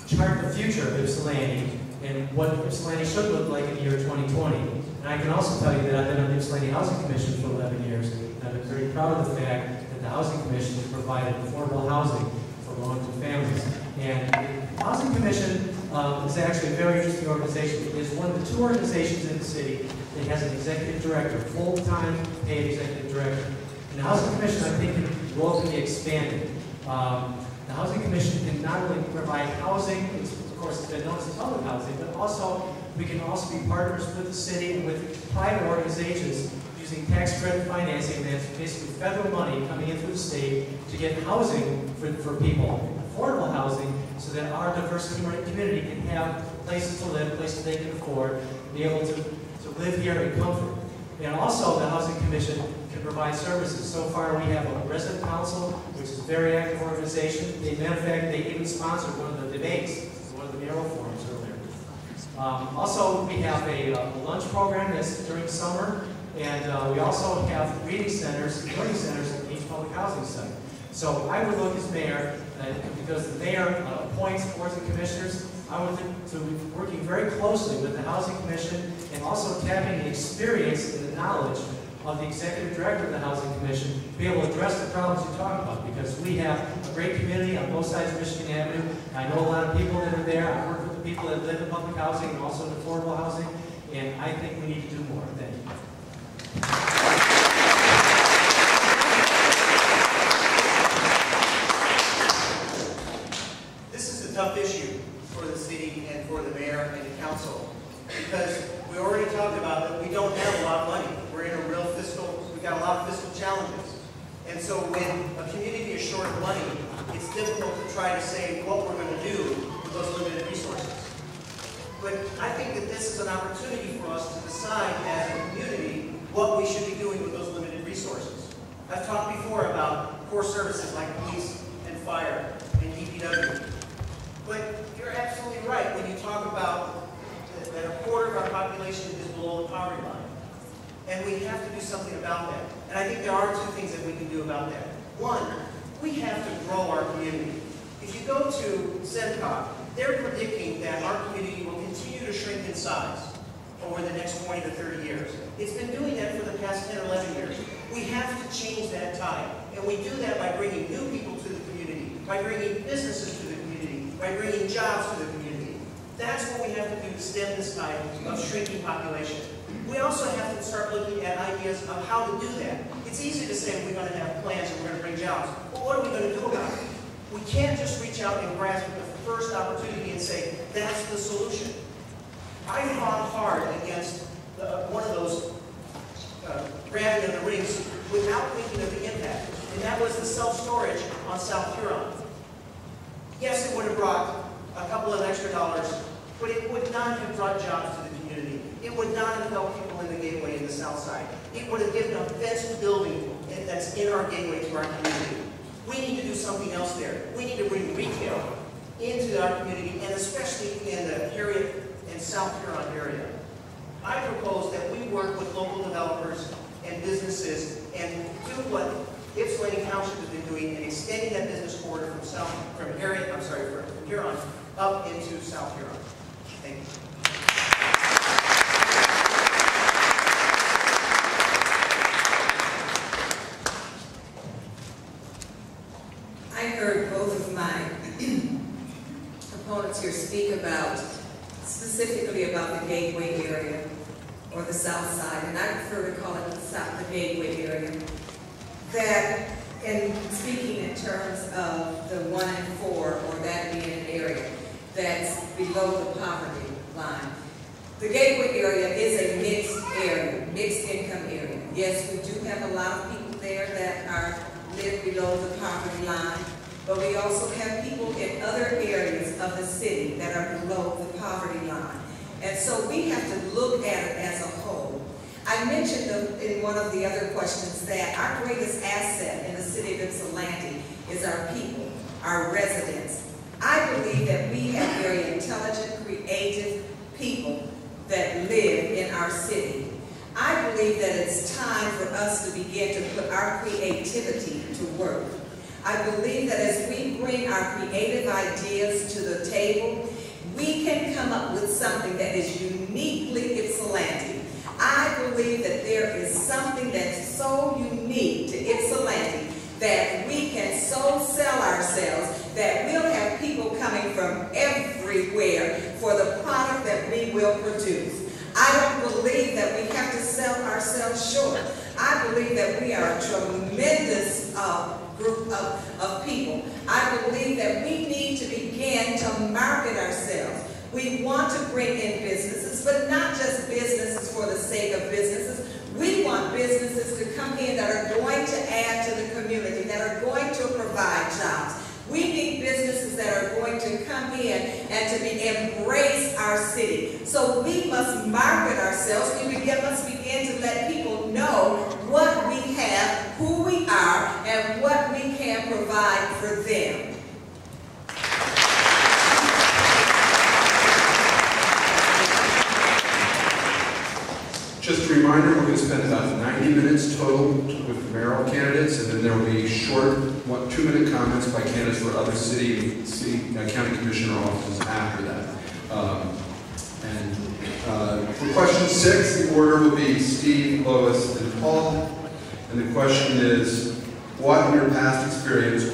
S6: chart the future of Ypsilanti and what Ypsilanti should look like in the year 2020. And I can also tell you that I've been on the Ypsilanti Housing Commission for 11 years, and I've been very proud of the fact that the Housing Commission has provided affordable housing for low-income families. And the Housing Commission is actually a very interesting organization. It is one of the 2 organizations in the city that has an executive director, full-time paid executive director. And the Housing Commission, I think, can role can be expanded. The Housing Commission can not only provide housing, of course it's been known as public housing, but also we can also be partners with the city and with private organizations using tax credit financing, that's basically federal money coming in through the state to get housing for people, affordable housing, so that our diverse community can have places to live, places they can afford, be able to live here in comfort. And also the Housing Commission can provide services. So far we have a resident council, which is a very active organization. Matter of fact, they even sponsored one of the debates, one of the Mayoral forums earlier. Also, we have a lunch program that's during summer, and we also have reading centers, learning centers at each public housing site. So I would look as mayor, because the mayor appoints boards and commissioners, I would look to working very closely with the Housing Commission and also tapping the experience and the knowledge of the executive director of the Housing Commission to be able to address the problems you talk about, because we have a great community on both sides of Michigan Avenue. I know a lot of people that are there. I work with the people that live in public housing and also in affordable housing, and I think we need to do more. Thank you.
S5: This is a tough issue for the city and for the mayor and the council, because we already talked about that we don't have a lot of money. We're in a real we've got a lot of fiscal challenges. And so when a community is short of money, it's difficult to try to say what we're going to do with those limited resources. But I think that this is an opportunity for us to decide as a community what we should be doing with those limited resources. I've talked before about core services like police and fire and DPW. But you're absolutely right when you talk about that a quarter of our population is below the poverty line. And we have to do something about that. And I think there are 2 things that we can do about that. One, we have to grow our community. If you go to SEDCOG, they're predicting that our community will continue to shrink in size over the next 20 to 30 years. It's been doing that for the past 10 or 11 years. We have to change that tide. And we do that by bringing new people to the community, by bringing businesses to the community, by bringing jobs to the community. That's what we have to do to stem this tide of shrinking population. We also have to start looking at ideas of how to do that. It's easy to say we're going to have plans and we're going to bring jobs. But what are we going to do about it? We can't just reach out and grasp at the first opportunity and say, that's the solution. I fought hard against one of those grabbing of the rings without thinking of the impact. And that was the self-storage on South Huron. Yes, it would have brought a couple of extra dollars, but it would not have brought jobs to the community. It would not have helped people in the gateway in the south side. It would have given a fenced building that's in our gateway to our community. We need to do something else there. We need to bring retail into our community, and especially in the Harriet and South Huron area. I propose that we work with local developers and businesses and do what Ypsilanti Township has been doing in extending that business corridor from Huron up into South Huron. Thank you.
S4: I heard both of my opponents here speak specifically about the Gateway area or the South Side, and I prefer to call it the Gateway area. That, in speaking in terms of the 1 and 4, or that being an area that's below the poverty line. The Gateway area is a mixed area, mixed income area. Yes, we do have a lot of people there that live below the poverty line, but we also have people in other areas of the city that are below the poverty line. And so we have to look at it as a whole. I mentioned in one of the other questions that our greatest asset in the city of Ypsilanti is our people, our residents. I believe that we have very intelligent, creative people that live in our city. I believe that it's time for us to begin to put our creativity to work. I believe that as we bring our creative ideas to the table, we can come up with something that is uniquely Ypsilanti. I believe that there is something that's so unique to Ypsilanti that we can so sell ourselves that we'll have people coming from everywhere for the product that we will produce. I don't believe that we have to sell ourselves short. I believe that we are a tremendous group of people. I believe that we need to begin to market ourselves. We want to bring in businesses, but not just businesses for the sake of businesses. We want businesses to come in that are going to add to the community, that are going to provide jobs. We need businesses that are going to come in and to embrace our city. So we must market ourselves. We must begin to let people know what we have, who we are, and what we can provide for them.
S3: Just a reminder, we're going to spend about 90 minutes total with mayoral candidates, and then there will be short 2-minute comments by candidates for other county commissioner offices after that. For question 6, the order will be Steve, Lois, and Paul. And the question is, what in your past experience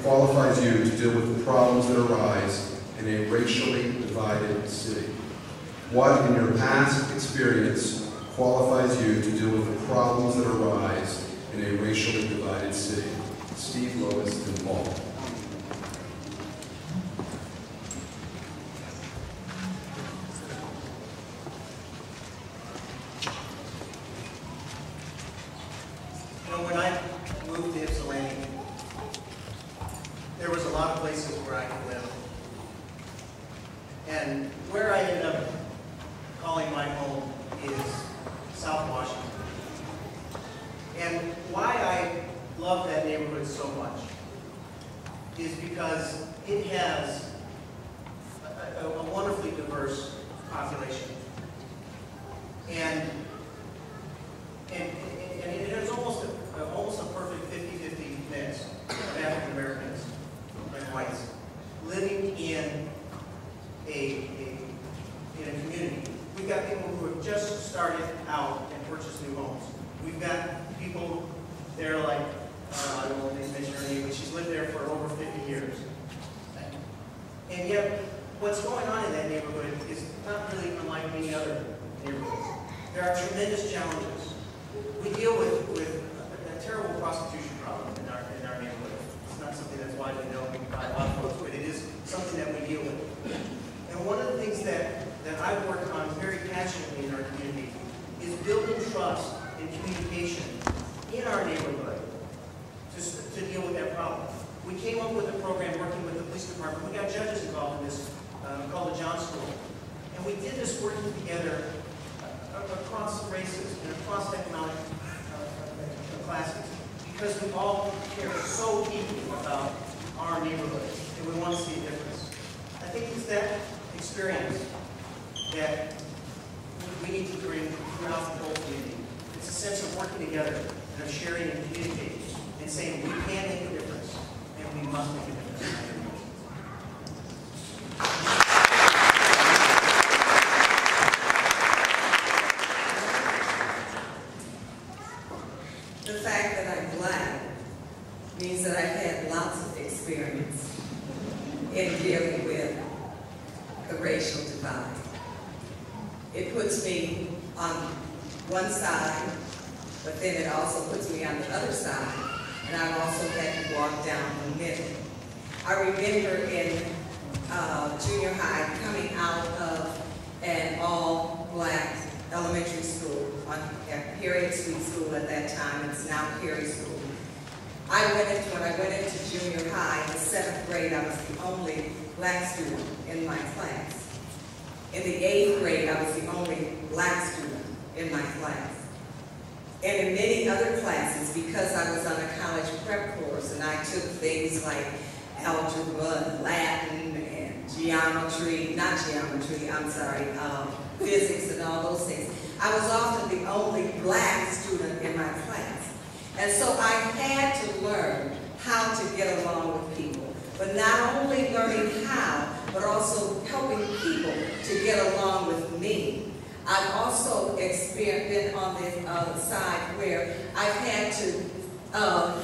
S3: qualifies you to deal with the problems that arise in a racially divided city? What in your past experience qualifies you to deal with the problems that arise in a racially divided city? Steve, Lois, and Paul.
S5: You know, when I moved to Ypsilanti, there was a lot of places where I could live. And where I ended up calling my home is South Washington. And why I love that neighborhood so much is because it has a wonderfully diverse population. And it has almost a perfect 50-50 mix of African Americans and whites living in a community. We've got people who have just started out and purchased new homes. We've got people there like, I don't want to mention her name, but she's lived there for over 50 years. And yet, what's going on in that neighborhood is not really unlike many other neighborhoods. There are tremendous challenges. We deal with a terrible prostitution problem in our neighborhood. It's not something that's widely known by a lot of folks, but it is something that we deal with. And one of the things that I've worked on very passionately in our community is building trust and communication in our neighborhood to deal with that problem. We came up with a program working with the police department. We got judges involved in this called the John School. And we did this working together across races and across economic classes. because we all care so deeply about our neighborhood, and we want to see a difference. I think it's that experience that we need to bring throughout the whole community. It's a sense of working together and of sharing and communicating and saying we can make a difference and we must make a difference.
S4: The fact that I'm Black means that I've had lots of experience in dealing with the racial divide. It puts me on one side, but then it also puts me on the other side, and I've also had to walk down the middle. I remember in junior high coming out of an all-Black elementary school at Harriet Street School at that time. It's now Perry School. When I went into junior high in the 7th grade, I was the only Black student in my class. In the 8th grade, I was the only Black student in my class. And in many other classes, because I was on a college prep course and I took things like algebra and Latin and physics and all those things, I was often the only Black student in my class. And so I had to learn how to get along with people, but not only learning how, but also helping people to get along with me. I've also been on the side where I've had to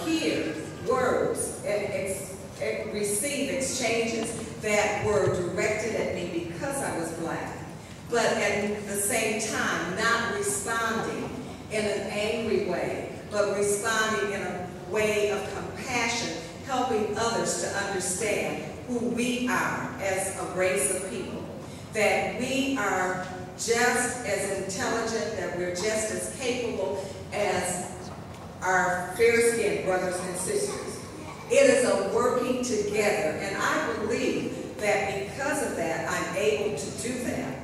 S4: hear words and receive exchanges that were directed at me because I was Black, but at the same time not responding in an angry way, but responding in a way of compassion, helping others to understand who we are as a race of people, that we are just as intelligent, that we're just as capable as our fair-skinned brothers and sisters. It is a working together, and I believe that because of that, I'm able to do that.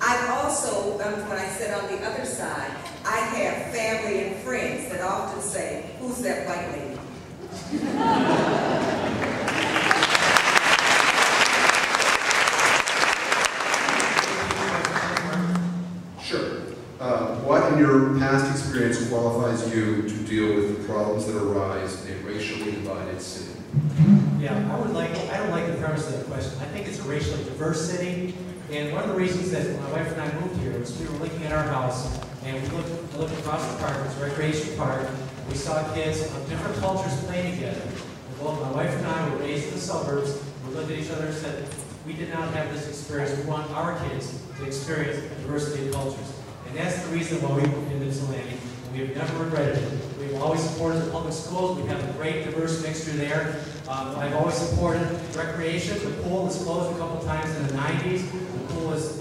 S4: I've also, when I sit on the other side, I have family and friends that often say, "Who's that white lady?"
S3: What in your past experience qualifies you to deal with the problems that arise in a racially divided city?
S6: Yeah, I don't like the premise of the question. I think it's a racially diverse city, and one of the reasons that my wife and I moved here was we were looking at our house, and we looked across the park, it's a recreation park, and we saw kids of different cultures playing together. And both my wife and I were raised in the suburbs. We looked at each other and said, we did not have this experience. We want our kids to experience a diversity of cultures. And that's the reason why we moved into Ypsilanti. We have never regretted it. We've always supported the public schools. We have a great diverse mixture there. I've always supported recreation. The pool was closed a couple times in the 90s. The pool was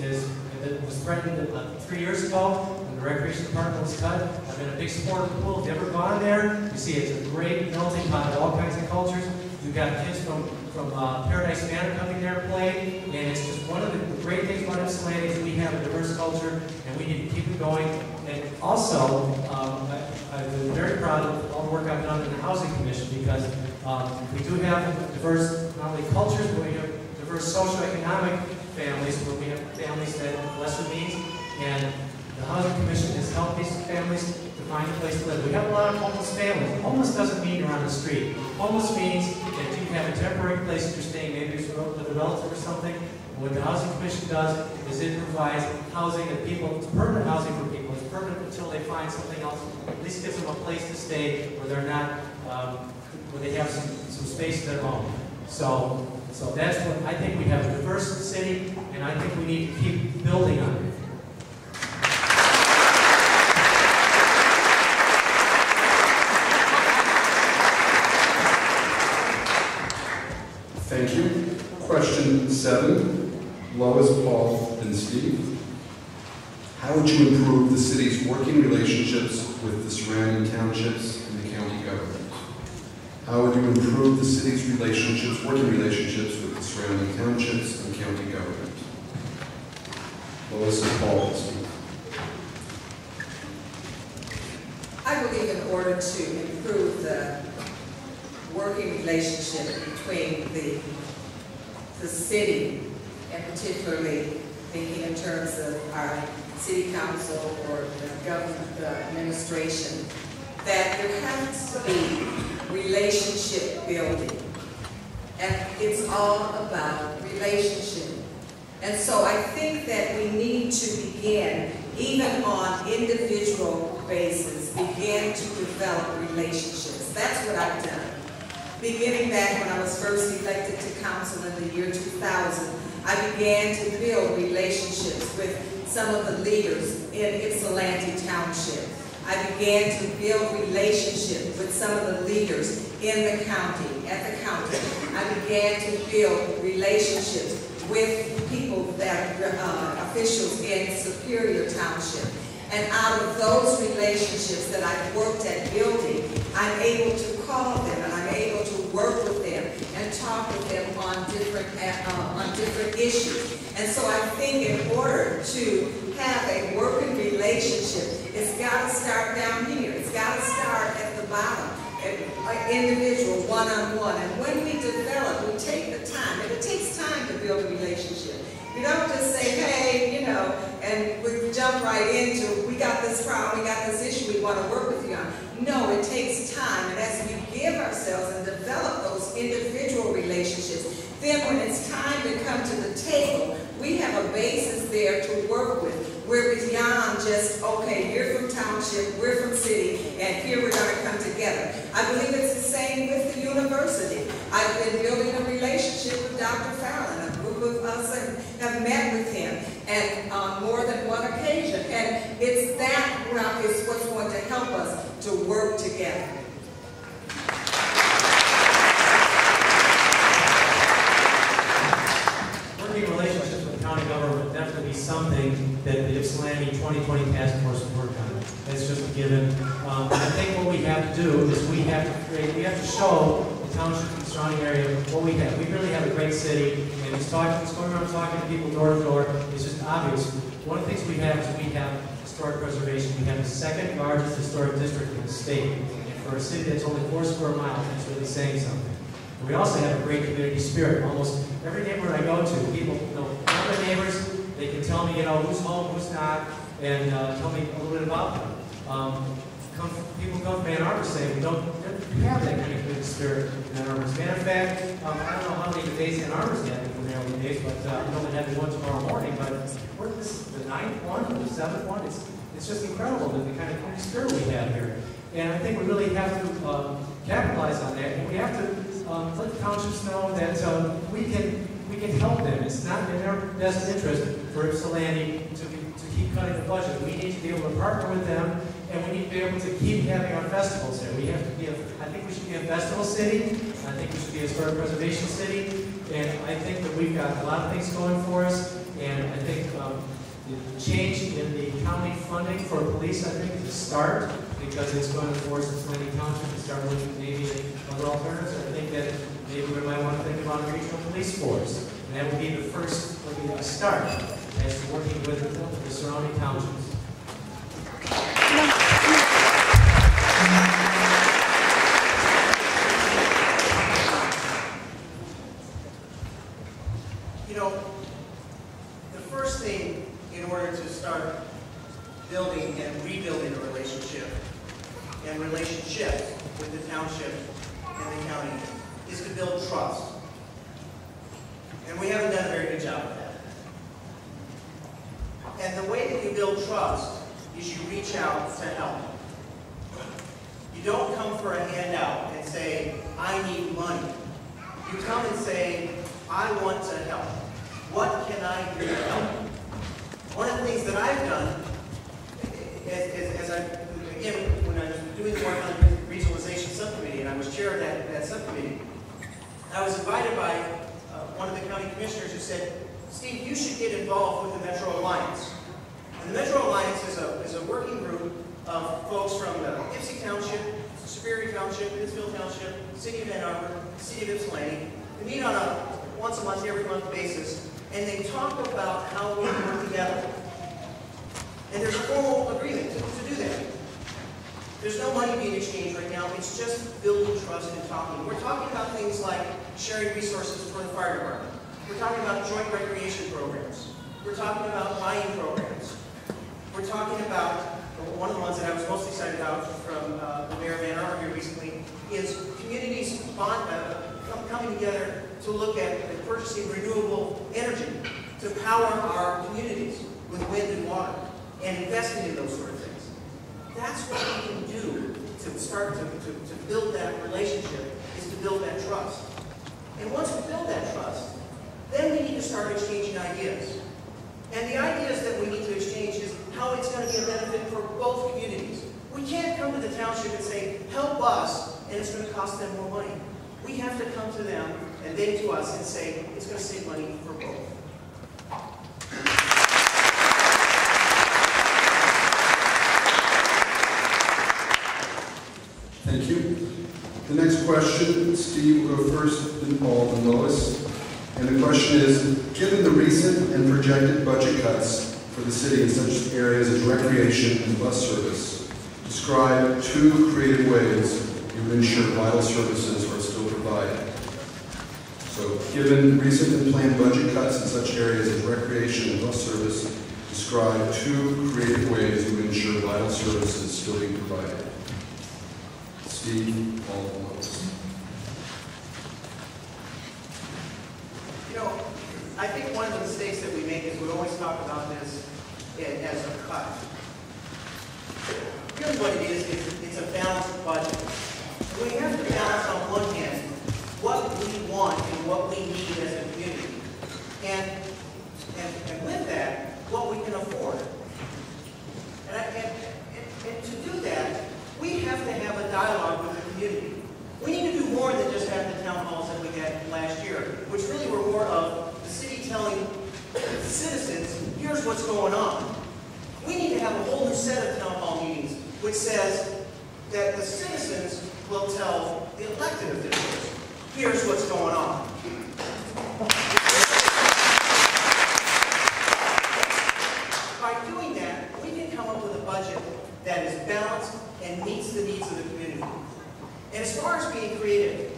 S6: threatened 3 years ago when the recreation department was cut. I've been a big supporter of the pool. If you've ever gone there, you see it's a great melting pot of all kinds of cultures. You've got kids from Paradise Manor coming there to play, and it's just one of the great things about Ypsilanti is we have a diverse culture, and we need to keep it going. And also, I've been very proud of all the work I've done in the Housing Commission because we do have diverse, not only cultures, but we have diverse socioeconomic families, where we have families that have lesser means, and the Housing Commission has helped these families to find a place to live. We have a lot of homeless families. Homeless doesn't mean you're on the street. Homeless means that you have a temporary place that you're staying, maybe it's with a relative or something. What the Housing Commission does is it provides housing that people, it's permanent housing for people. It's permanent until they find something else. At least gives them a place to stay where they're not, where they have some space of their own. So that's what I think we have a diverse city, and I think we need to keep building on it.
S3: Thank you. Question 7, Lois, Paul, and Steve. How would you improve the city's working relationships with the surrounding townships and the county government? How would you improve the city's working relationships with the surrounding townships and county government? Lois, Paul, and Steve.
S4: I believe in order to improve the working relationship between the city, and particularly thinking in terms of our city council or the government, the administration, that there has to be relationship building. And it's all about relationship. And so I think that we need to begin, even on individual basis, begin to develop relationships. That's what I've done. Beginning back when I was first elected to council in the year 2000, I began to build relationships with some of the leaders in Ypsilanti Township. I began to build relationships with some of the leaders in the county, at the county. I began to build relationships with people that officials in Superior Township. And out of those relationships that I've worked at building, I'm able to call them and I'm able to work with them and talk with them on different issues. And so I think in order to have a working relationship, it's got to start down here. It's got to start at the bottom, individual, one-on-one. And when we develop, we take the time. And it takes time to build a relationship. You don't just say, hey, you know, and we jump right into, we got this problem, we got this issue we want to work with you on. No, it takes time. And as we give ourselves and develop those individual relationships, then when it's time to come to the table, we have a basis there to work with. We're beyond just, okay, you're from township, we're from city, and here we're going to come together. I believe it's the same with the university. I've been building a relationship with Dr. Fallon. A group of us have met with him, and on more than one occasion. And it's that route is what's going to help us to work together.
S6: Working relationships with county government would definitely be something that the Ypsilanti 2020 Task Force would work on. It's just a given. I think what we have to do is we have to show the township and surrounding area what we have. We really have a great city, and it's going around talking to people door to door. It's just obvious. One of the things we have is we have historic preservation. We have the second largest historic district in the state. And for a city that's only 4 square miles, that's really saying something. And we also have a great community spirit. Almost every neighborhood I go to, people know their neighbors. They can tell me, you know, who's home, who's not, and tell me a little bit about them. People come from Ann Arbor saying we don't have that kind of community spirit in Ann Arbor. As a matter of fact, I don't know how many debates Ann Arbor's had in the early days, but we only had one tomorrow morning. But this is the 9th one, or the 7th one. It's just incredible the kind of community spirit we have here. And I think we really have to capitalize on that, and we have to let the townships know that we can help them. It's not in their best interest for Ypsilanti to keep cutting the budget. We need to be able to partner with them, and we need to be able to keep having our festivals there. We have to be I think we should be a festival city. I think we should be a historic preservation city. And I think that we've got a lot of things going for us. And I think the change in the county funding for police, I think, is a start, because it's going to force Ypsilanti Township to start looking maybe at other alternatives. I think that maybe we might want to think about a regional police force. And that would be the first, would be a start as to working with the surrounding townships.
S5: You know, the first thing in order to start building and rebuilding a relationship and relationships with the township and the county is to build trust. And we haven't done a very good job of that. And the way that you build trust is you reach out to help. You don't come for a handout and say, I need money. You come and say, I want to help. What can I do to help? One of the things that I've done, again, when I was doing the work on the regionalization subcommittee, and I was chair of that subcommittee, I was invited by one of the county commissioners who said, Steve, you should get involved with the Metro Alliance. And the Metro Alliance is a working group of folks from Ypsi Township, Superior Township, Pittsfield Township, City of Ann Arbor, City of Ypsilanti. They meet on a once a month, every month basis, and they talk about how we work together. And there's a formal agreement to do that. There's no money being exchanged right now. It's just building trust and talking. We're talking about things like sharing resources for the fire department. We're talking about joint recreation programs. We're talking about buying programs. We're talking about, one of the ones that I was most excited about from the Mayor of Ann Arbor here recently, is communities coming together to look at purchasing renewable energy to power our communities with wind and water and investing in those sort of things. That's what we can do to start to build that relationship, is to build that trust. And once we build that trust, then we need to start exchanging ideas. And the ideas that we need to exchange is how it's going to be a benefit for both communities. We can't come to the township and say, help us, and it's going to cost them more money. We have to come to them, and they to us, and say, it's going to save money for both.
S3: Thank you. The next question, Steve will go first, then Paul, and Lois. And the question is, given the recent and projected budget cuts for the city in such areas as recreation and bus service, describe 2 creative ways you would ensure vital services are still provided. So, given recent and planned budget cuts in such areas as recreation and bus service, describe 2 creative ways you would ensure vital services still being provided. Steve, Paul, and Lois.
S5: You know, I think one of the mistakes that we make is we always talk about this as a cut. Really what it is it's a balanced budget. We have to balance on one hand what we want and what we need as a community. And with that, what we can afford. And to do that, we have to have a dialogue with the community. We need to do more than just have the town halls that we had last year, which really were more of the city telling the citizens, here's what's going on. We need to have a whole new set of town hall meetings, which says that the citizens will tell the elected officials, here's what's going on. By doing that, we can come up with a budget that is balanced and meets the needs of the community. And as far as being creative,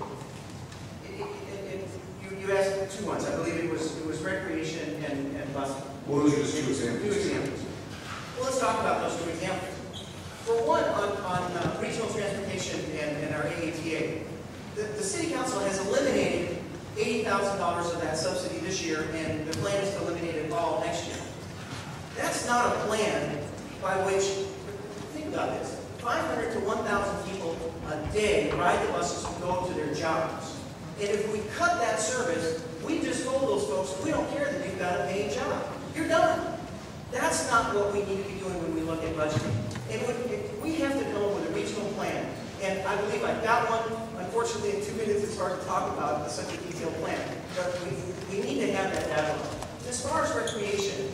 S5: you asked 2 ones. I believe it was recreation and bus.
S3: Well, those are just 2 examples.
S5: 2 examples. Well, let's talk about those 2 examples. For one, on regional transportation and our AATA, the City Council has eliminated $80,000 of that subsidy this year, and the plan is to eliminate it all next year. That's not a plan by which, think about this, 500 to 1,000 people a day ride the buses to go to their jobs. And if we cut that service, we just told those folks, we don't care that you've got a paying job. You're done. That's not what we need to be doing when we look at budgeting. And we have to come up with a regional plan. And I believe I've got one. Unfortunately, in 2 minutes it's hard to talk about such a detailed plan. But we need to have that dialogue. As far as recreation,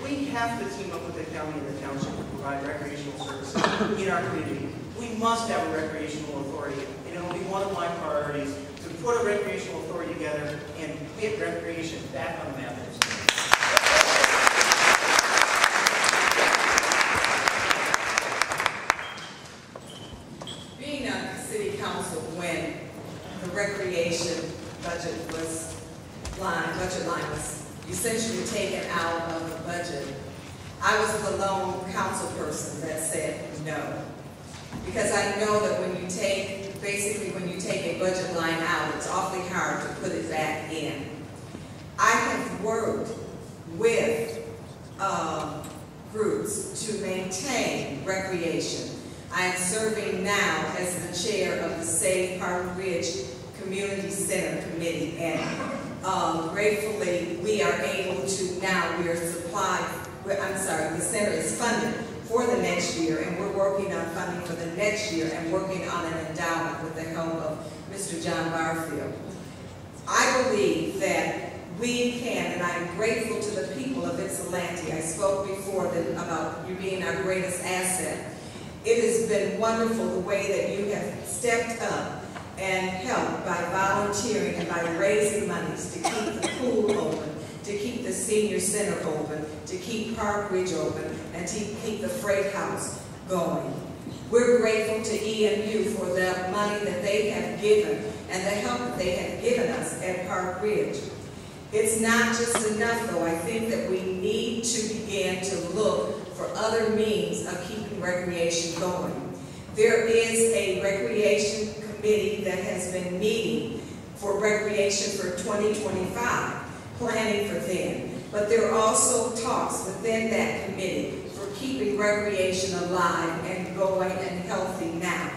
S5: we have to team up with the county and the township to provide recreational services in our community. We must have a recreational authority, and it will be one of my priorities to put a recreational authority together and get recreation back on the map.
S4: Being on the city council when the recreation budget line was essentially taken out of the budget, I was the lone council person that said no. Because I know that when you take a budget line out, it's awfully hard to put it back in. I have worked with groups to maintain recreation. I am serving now as the chair of the Save Park Ridge Community Center Committee, and gratefully we are able to now, the center is funded for the next year, and we're working on funding for the next year and working on an endowment with the help of Mr. John Barfield. I believe that we can, and I'm grateful to the people of Ypsilanti. I spoke before about you being our greatest asset. It has been wonderful the way that you have stepped up and helped by volunteering and by raising monies to keep the pool open, to keep the senior center open, to keep Park Ridge open, and to keep the freight house going. We're grateful to EMU for the money that they have given and the help that they have given us at Park Ridge. It's not just enough, though. I think that we need to begin to look for other means of keeping recreation going. There is a recreation committee that has been meeting for recreation for 2025, planning for then. But there are also talks within that committee for keeping recreation alive and going and healthy now.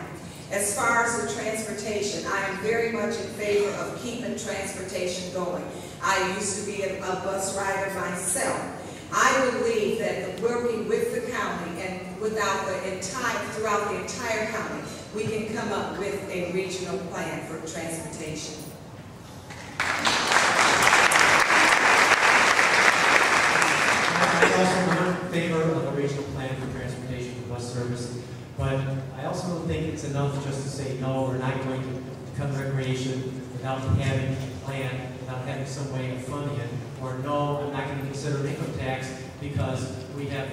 S4: As far as the transportation, I am very much in favor of keeping transportation going. I used to be a bus rider myself. I believe that working with the county and throughout the entire county, we can come up with a regional plan for transportation.
S6: I'm also in favor of a regional plan for transportation and bus service, but I also don't think it's enough just to say, no, we're not going to cut recreation without having a plan, without having some way of funding it, or no, I'm not going to consider an income tax because we have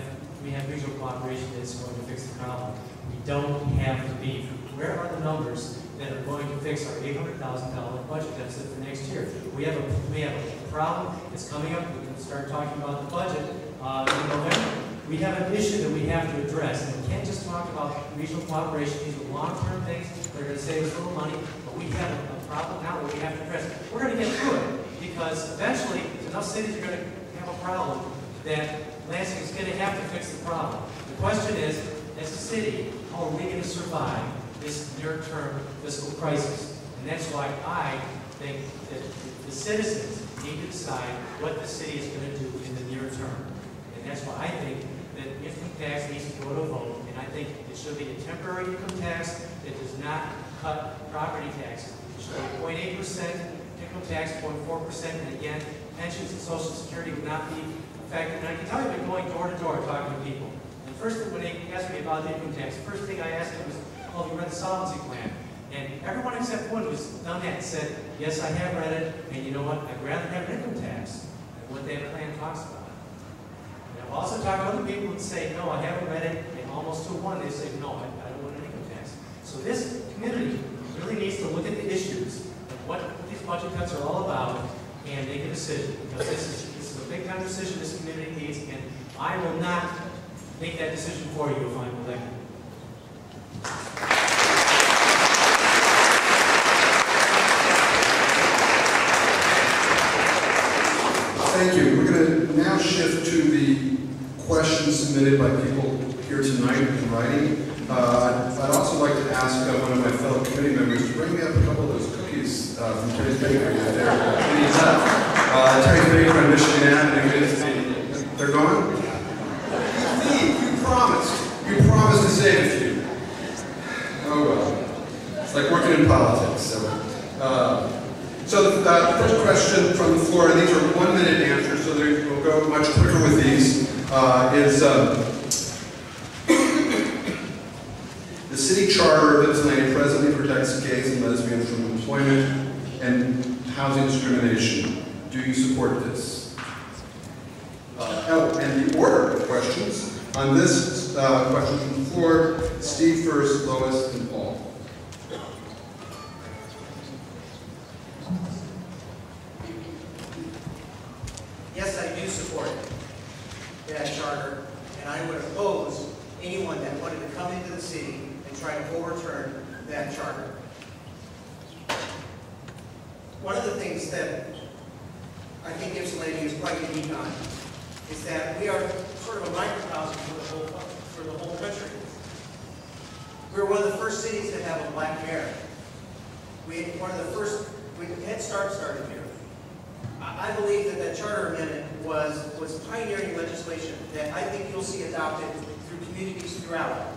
S6: regional cooperation that's going to fix the problem. We don't have to be. Where are the numbers that are going to fix our $800,000 budget deficit for next year? We have a problem that's coming up. We can start talking about the budget in November. We have an issue that we have to address, and we can't just talk about regional cooperation. These are long-term things. They're going to save us a little money, but we have a problem now that we have to address. We're going to get through it because eventually enough cities are going to have a problem that Lansing is going to have to fix the problem. The question is, as a city, how are we going to survive this near-term fiscal crisis? And that's why I think that the citizens need to decide what the city is going to do in the near term. And that's why I think that income tax needs to go to a vote, and I think it should be a temporary income tax that does not cut property taxes. It should be 0.8% income tax, 0.4%, and again, pensions and Social Security would not be affected. And I can tell you, I've been going door to door talking to people. And first, when they asked me about the income tax, the first thing I asked them was, "Oh, you read the solvency plan?" And everyone except one who's done that said, "Yes, I have read it, and you know what? I'd rather have an income tax than what that plan talks about." And I've also talked to other people who say, "No, I haven't read it," and almost to one they say, "No, I don't want an income tax." So this community really needs to look at the issues of what these budget cuts are all about and make a decision, because this is a big time decision this community needs, and I will not make that decision for you if I'm elected.
S3: Thank you. We're going to now shift to the questions submitted by people here tonight in writing. I'd also like to ask one of my fellow committee members to bring me up a couple of those cookies from Terry's Bakery. Terry's Bakery on Michigan Avenue. They're gone? You promised to save a few. Oh well. It's like working in politics. So the first question from the floor, and these are 1 minute answers, so we'll go much quicker with these, is the city charter of Ypsilanti presently protects gays and lesbians from employment and housing discrimination. Do you support this? And the order of questions. On this question from the floor, Steve first, Lois, and Paul.
S5: Yes, I do support that charter, and I would oppose anyone that wanted to come into the city and try to overturn that charter. One of the things that I think Ypsilanti is quite unique on is that we are sort of a microcosm for the whole country. We're one of the first cities to have a black mayor. Head Start started here. I believe that that charter amendment was pioneering legislation that I think you'll see adopted through communities throughout.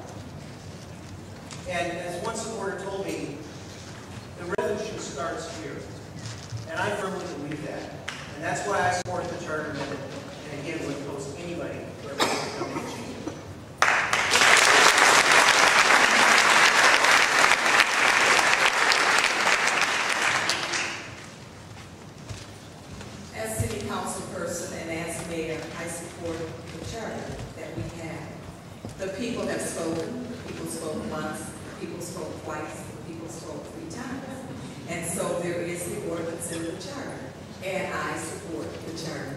S5: And as one supporter told me, the revolution starts here. And I firmly believe that. And that's why I support the charter amendment. And again, would oppose anybody who ever wants to come and change it.
S4: As city council person and as mayor, I support the charter that we have. The people have spoken. The people spoke once. The people spoke twice. The people spoke 3 times. And so there is the ordinance in the charter. And I support the charter.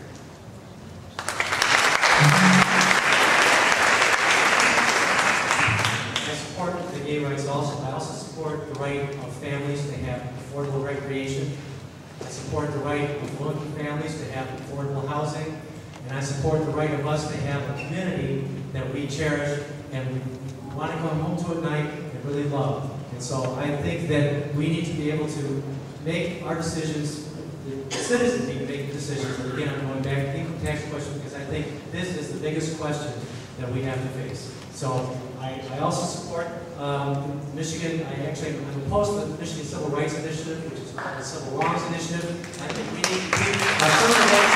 S6: I support the gay rights also. I also support the right of families to have affordable recreation. I support the right of working families to have affordable housing. And I support the right of us to have a community that we cherish and we want to come home to at night and really love. And so I think that we need to be able to make our decisions, the citizens need to make the decisions. And again, I'm going back to the income tax question because I think this is the biggest question that we have to face. So I also support Michigan. I'm opposed to the Michigan Civil Rights Initiative, which is called the Civil Wrongs Initiative. I think we need to keep our civil rights.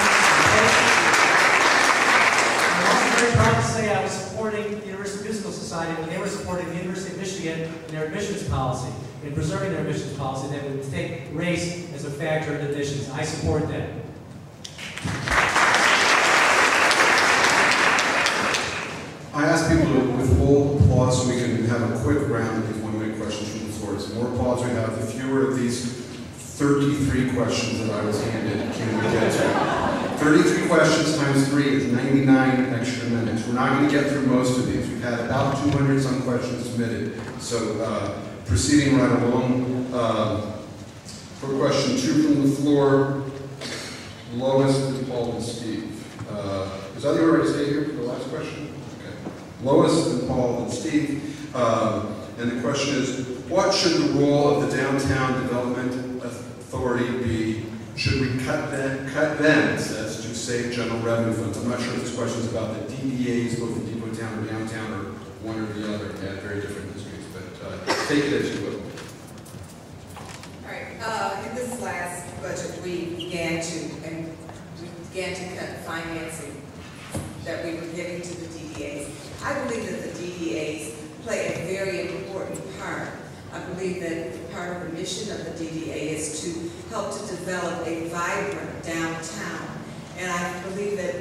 S6: I'm also very proud to say I was supporting the University Musical Society when they were supporting the University of Michigan in their admissions policy, in preserving their admissions policy that would take race as a factor in admissions. I support that.
S3: I ask people to withhold applause so we can have a quick round of these 1-minute questions from the floor. The more applause we have, the fewer of these 33 questions that I was handed can we get to. 33 questions times 3 is 99 extra minutes. We're not going to get through most of these. We've had about 200 some questions submitted. So proceeding right along, for question 2 from the floor, Lois, and Paul, and Steve. Is that the order I stay here for the last question? Lois, and Paul, and Steve. And the question is, what should the role of the Downtown Development Authority be? Should we cut them, it says, to save general revenue funds? I'm not sure if this question is about the DDAs, both in Depot Town or Downtown, or one or the other. They have very different histories, but take it as you will.
S4: All right. In this last budget, we began to cut financing that we were giving to the DDAs. I believe that the DDAs play a very important part. I believe that part of the mission of the DDA is to help to develop a vibrant downtown. And I believe that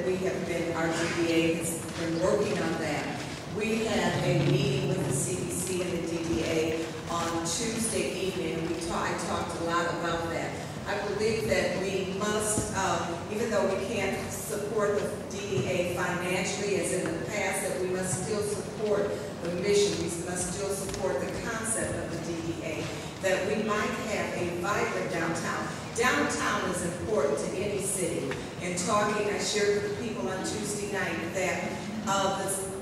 S4: our DDA has been working on that. We had a meeting with the CBC and the DDA on Tuesday evening, and I talked a lot about that. I believe that we must, even though we can't support the DDA financially as in the past, that we must still support the mission. We must still support the concept of the DDA, that we might have a vibrant downtown. Downtown is important to any city. And I shared with the people on Tuesday night that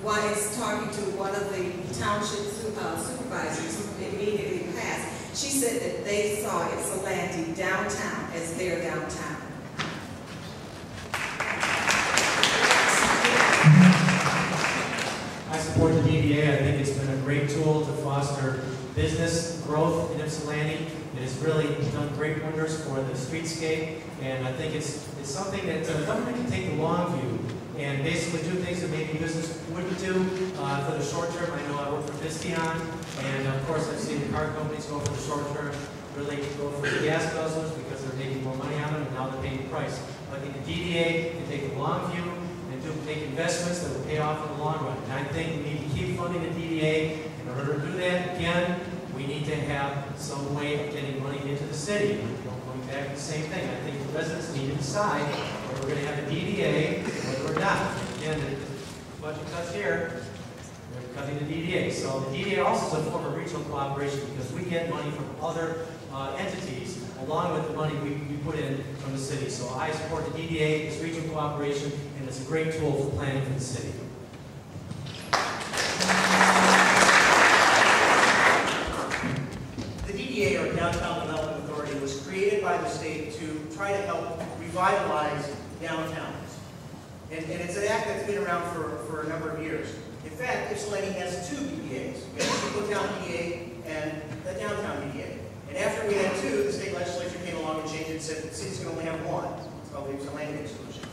S4: one is talking to one of the township supervisors who immediately passed. She said that they saw Ypsilanti downtown as their downtown.
S6: I support the DDA. I think it's been a great tool to foster business growth in Ypsilanti. It has really done great wonders for the streetscape, and I think it's something that the government can take the long view and basically do things that maybe business wouldn't do for the short term. I know I work for Vistion, and of course I've seen the car companies go for the short term, really go for the gas guzzlers because they're making more money on them, and now they're paying the price. I think the DDA can take the long view and make investments that will pay off in the long run. And I think we need to keep funding the DDA. In order to do that, again, we need to have some way of getting money into the city. Going back to the same thing, I think the residents need to decide whether we're going to have a DDA or whether we're not. Again, the budget cuts here, we're cutting the DDA. So the DDA also is a form of regional cooperation because we get money from other entities along with the money we put in from the city. So I support the DDA, it's regional cooperation, and it's a great tool for planning for the city.
S5: Or Downtown Development Authority was created by the state to try to help revitalize downtowns. And it's an act that's been around for a number of years. In fact, Ypsilanti has 2 DDAs. We have the Depot Town DDA and the Downtown DDA. And after we had 2, the state legislature came along and changed it and said the cities can only have 1. It's called the Ypsilanti exclusion.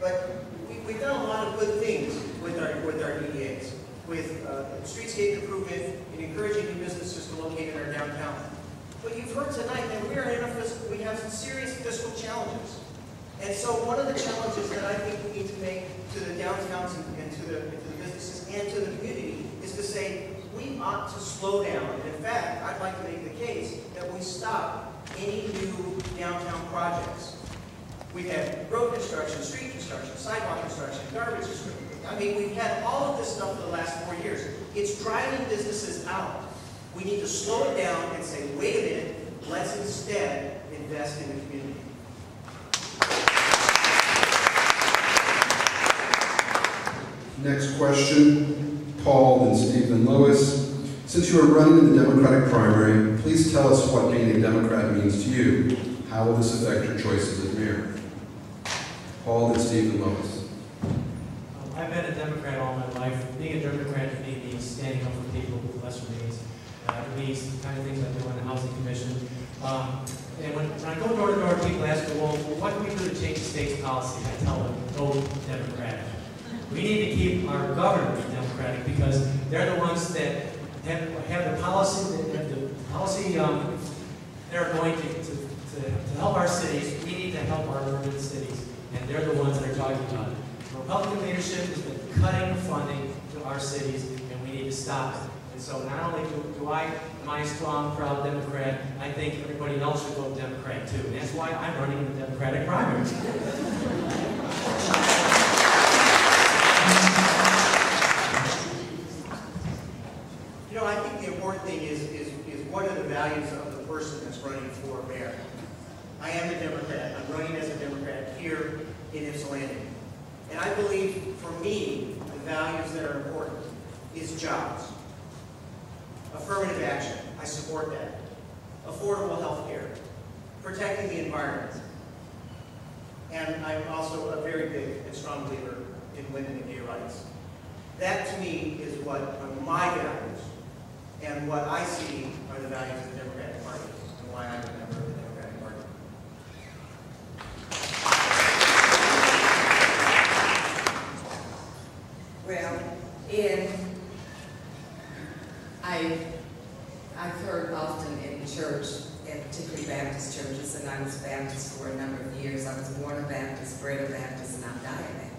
S5: But we've done a lot of good things with our DDAs, with streetscape improvement and encouraging new businesses to locate in our downtown. But you've heard tonight that we have some serious fiscal challenges. And so one of the challenges that I think we need to make to the downtowns and to the businesses and to the community ought to slow down. And in fact, I'd like to make the case that we stop any new downtown projects. We've had road construction, street construction, sidewalk construction, garbage construction. I mean, we've had all of this stuff for the last 4 years. It's driving businesses out. We need to slow it down and say, wait a minute, let's instead invest in the community.
S3: Next question, Paul and Stephen Lois. Since you are running in the Democratic primary, please tell us what being a Democrat means to you. How will this affect your choices as mayor? Paul and Stephen Lois.
S6: I've been a Democrat all my life. Being a Democrat to me means standing up for people with lesser means. It means the kind of things I do on the Housing Commission. And when I go door to door, people ask me, well, what can we do to change the state's policy? I tell them, go Democratic. We need to keep our government Democratic because they're the ones that have the policy, they're going to help our cities. We need to help our urban cities, and they're the ones that are talking about it. The Republican leadership has been cutting funding to our cities, and we need to stop it. And so not only am I a strong, proud Democrat, I think everybody else should vote Democrat too. And that's why I'm running in the Democratic primary.
S5: You know, I think the important thing is what are the values of the person that's running for mayor. I am a Democrat. I'm running as a Democrat here in Ypsilanti. And I believe, for me, the values that are important is jobs. Affirmative action. I support that. Affordable health care. Protecting the environment. And I'm also a very big and strong believer in women and gay rights. That, to me, is what are my values. And what I see are the values of the Democratic Party, and why I'm a member of the Democratic Party.
S4: Well, I've heard often in church, and particularly Baptist churches, and I was Baptist for a number of years. I was born a Baptist, bred a Baptist, and I'm died a Baptist.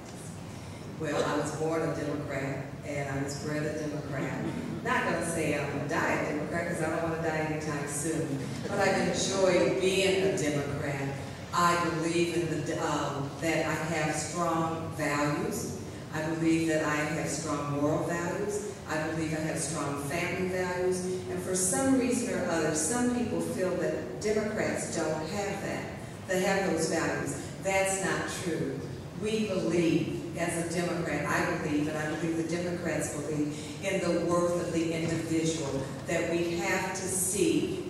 S4: Well, I was born a Democrat, and I was bred a Democrat. Not going to say I'm going to die a Democrat, because I don't want to die anytime soon. But I've enjoyed being a Democrat. I believe in that I have strong values. I believe that I have strong moral values. I believe I have strong family values. And for some reason or other, some people feel that Democrats don't have that. They have those values. That's not true. We believe, as a Democrat, I believe, and I believe the Democrats believe, in the worth of the individual, that we have to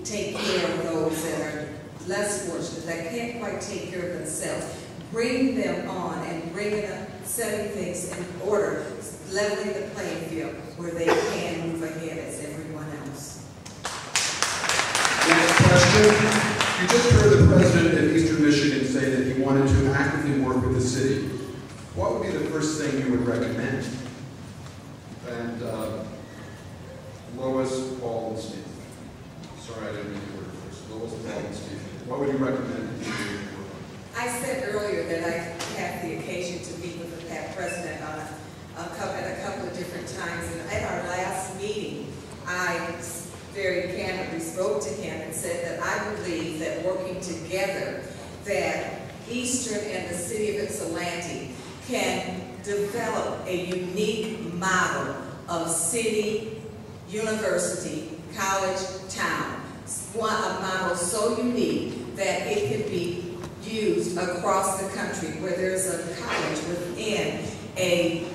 S4: take care of those that are less fortunate, that can't quite take care of themselves. Bring them on and bringing up, setting things in order, leveling the playing field where they can move ahead as everyone else.
S3: Next question. You just heard the president of Eastern Michigan say that he wanted to actively work with the city. What would be the first thing you would recommend? And Lois, Paul, and Steve. Sorry, I didn't mean to word first. Lois, Paul, and Steve. What would you recommend that you work on?
S4: I said earlier that I had the occasion to meet with the president on a couple of different times. And at our last meeting, I very candidly spoke to him and said that I believe that working together, that Eastern and the city of Ypsilanti can develop a unique model of city, university, college, town. A model so unique that it can be used across the country, where there's a college within a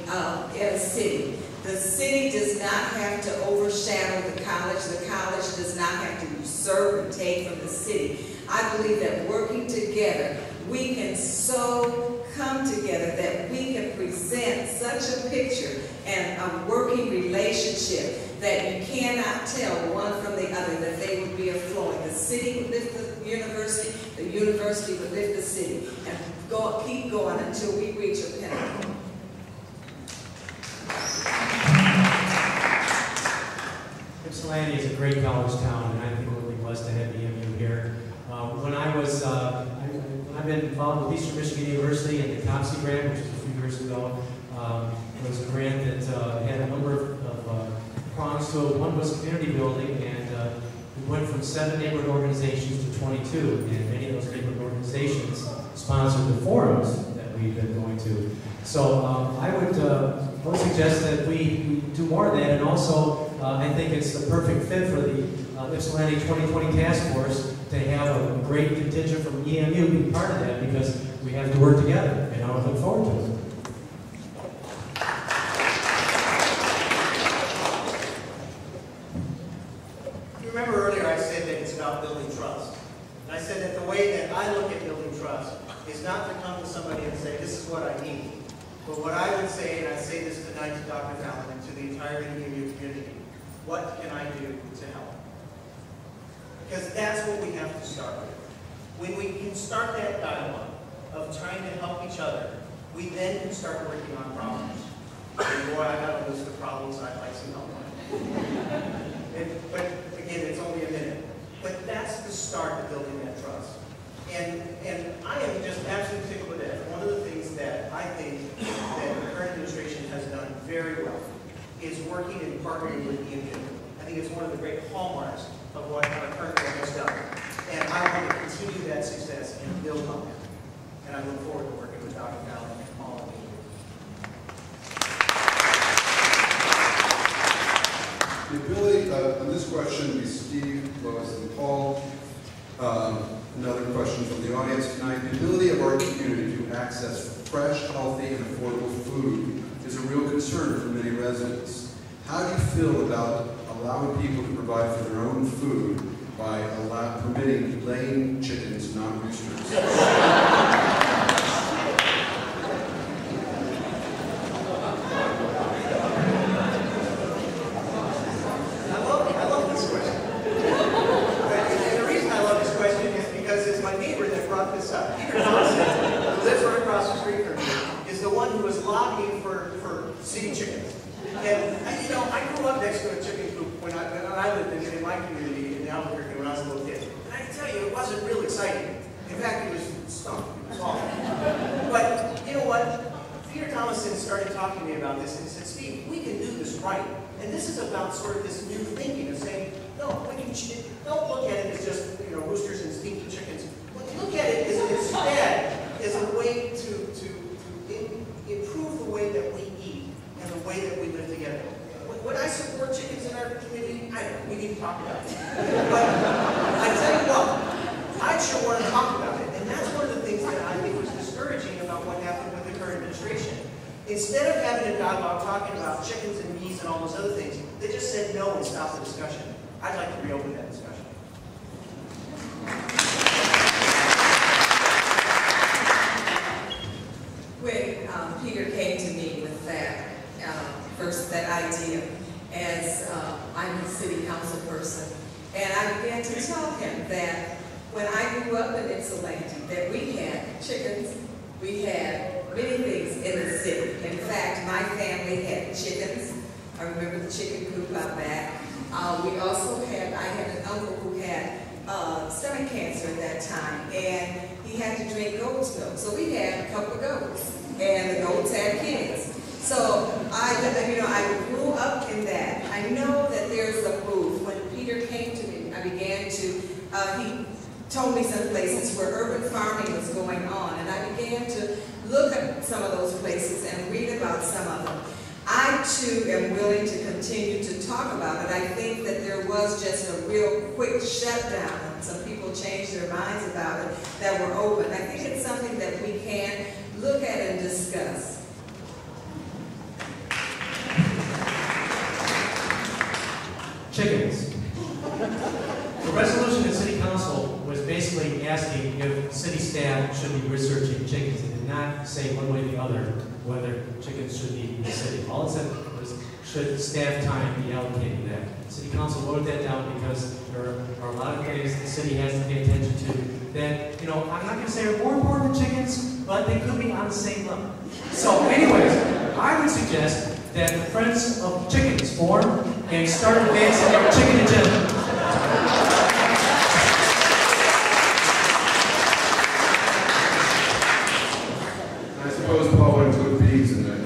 S4: city. The city does not have to overshadow the college. The college does not have to usurp and take from the city. I believe that working together, we can so come together that we can present such a picture and a working relationship that you cannot tell one from the other, that they would be flowing. The city would lift the university would lift the city, and keep going until we reach a pinnacle.
S6: Ypsilanti is a great college town, and I think we're really blessed to have EMU here. I've been involved with Eastern Michigan University and the COMSI grant, which was a few years ago. It was a grant that had a number of prongs to it. One was community building, and we went from 7 neighborhood organizations to 22, and many of those neighborhood organizations sponsored the forums that we've been going to. So I would suggest that we do more of that, and also I think it's the perfect fit for the Ypsilanti 2020 Task Force to have a great contingent from EMU be part of that, because we have to work together, and I look forward to it.
S5: You remember earlier I said that it's about building trust. And I said that the way that I look at building trust is not to come to somebody and say, this is what I need. But what I would say, and I say this tonight to Dr. Fallon and to the entire EMU community, what can I do to help? Because that's what we have to start with. When we can start that dialogue of trying to help each other, we then can start working on problems. And boy, I have a list of problems I'd like some help on. But again, it's only a minute. But that's the start of building that trust. And I am just absolutely tickled with that. One of the things that I think that the current administration has done very well is working and partnering with EMU. I think it's one of the great hallmarks of what our current government has done. And I want to continue that success and build on that. And I look forward to working with Dr. Fallon and all of you.
S3: The ability, on this question, be Steve, Lois, and Paul. Another question from the audience tonight. The ability of our community to access fresh, healthy, and affordable food is a real concern for many residents. How do you feel about allowing people to provide for their own food by permitting laying chickens, not roosters?
S5: Peter Thompson, who lives right across the street from me, is the one who was lobbying for city chickens. And you know, I grew up next to a chicken coop when I lived in my community in Albuquerque when I was a little kid. And I can tell you, it wasn't real exciting. In fact, it was stunk. It was awful. But you know what? Peter Thompson started talking to me about this and he said, Steve, we can do this right. And this is about sort of this new thinking of saying, no, we can, don't look at it as just roosters and stinky chickens. Look at it instead as a way to improve the way that we eat and the way that we live together. Would I support chickens in our community? I don't know. We need to talk about it. But I tell you what, I sure want to talk about it. And that's one of the things that I think was discouraging about what happened with the current administration. Instead of having a dialogue talking about chickens and bees and all those other things, they just said no and stopped the discussion. I'd like to reopen that discussion.
S4: When Peter came to me with that, first that idea, as I'm a city council person, and I began to tell him that when I grew up in Ypsilanti, that we had chickens, we had many things in the city. In fact, my family had chickens. I remember the chicken coop out back. We also had, I had an uncle who had stomach cancer at that time, and he had to drink goat's milk. So we had a couple of goats, and the goats had kids. So I grew up in that. I know that there's a move. When Peter came to me, I began to, he told me some places where urban farming was going on, and I began to look at some of those places and read about some of them. I too am willing to continue to talk about it. I think that there was just a real quick shutdown, and some people changed their minds about it that were open. I think it's something that we can look at and discuss.
S6: Chickens. The resolution in City Council was basically asking if city staff should be researching chickens. It did not say one way or the other whether chickens should be in the city. All it said was, should staff time be allocated to that? City Council wrote that down because there are a lot of things the city has to pay attention to that, I'm not going to say are more important than chickens, but they could be on the same level. So anyways, I would suggest that the Friends of Chickens form and start advancing their chicken agenda.
S3: I suppose Paul would include bees in that.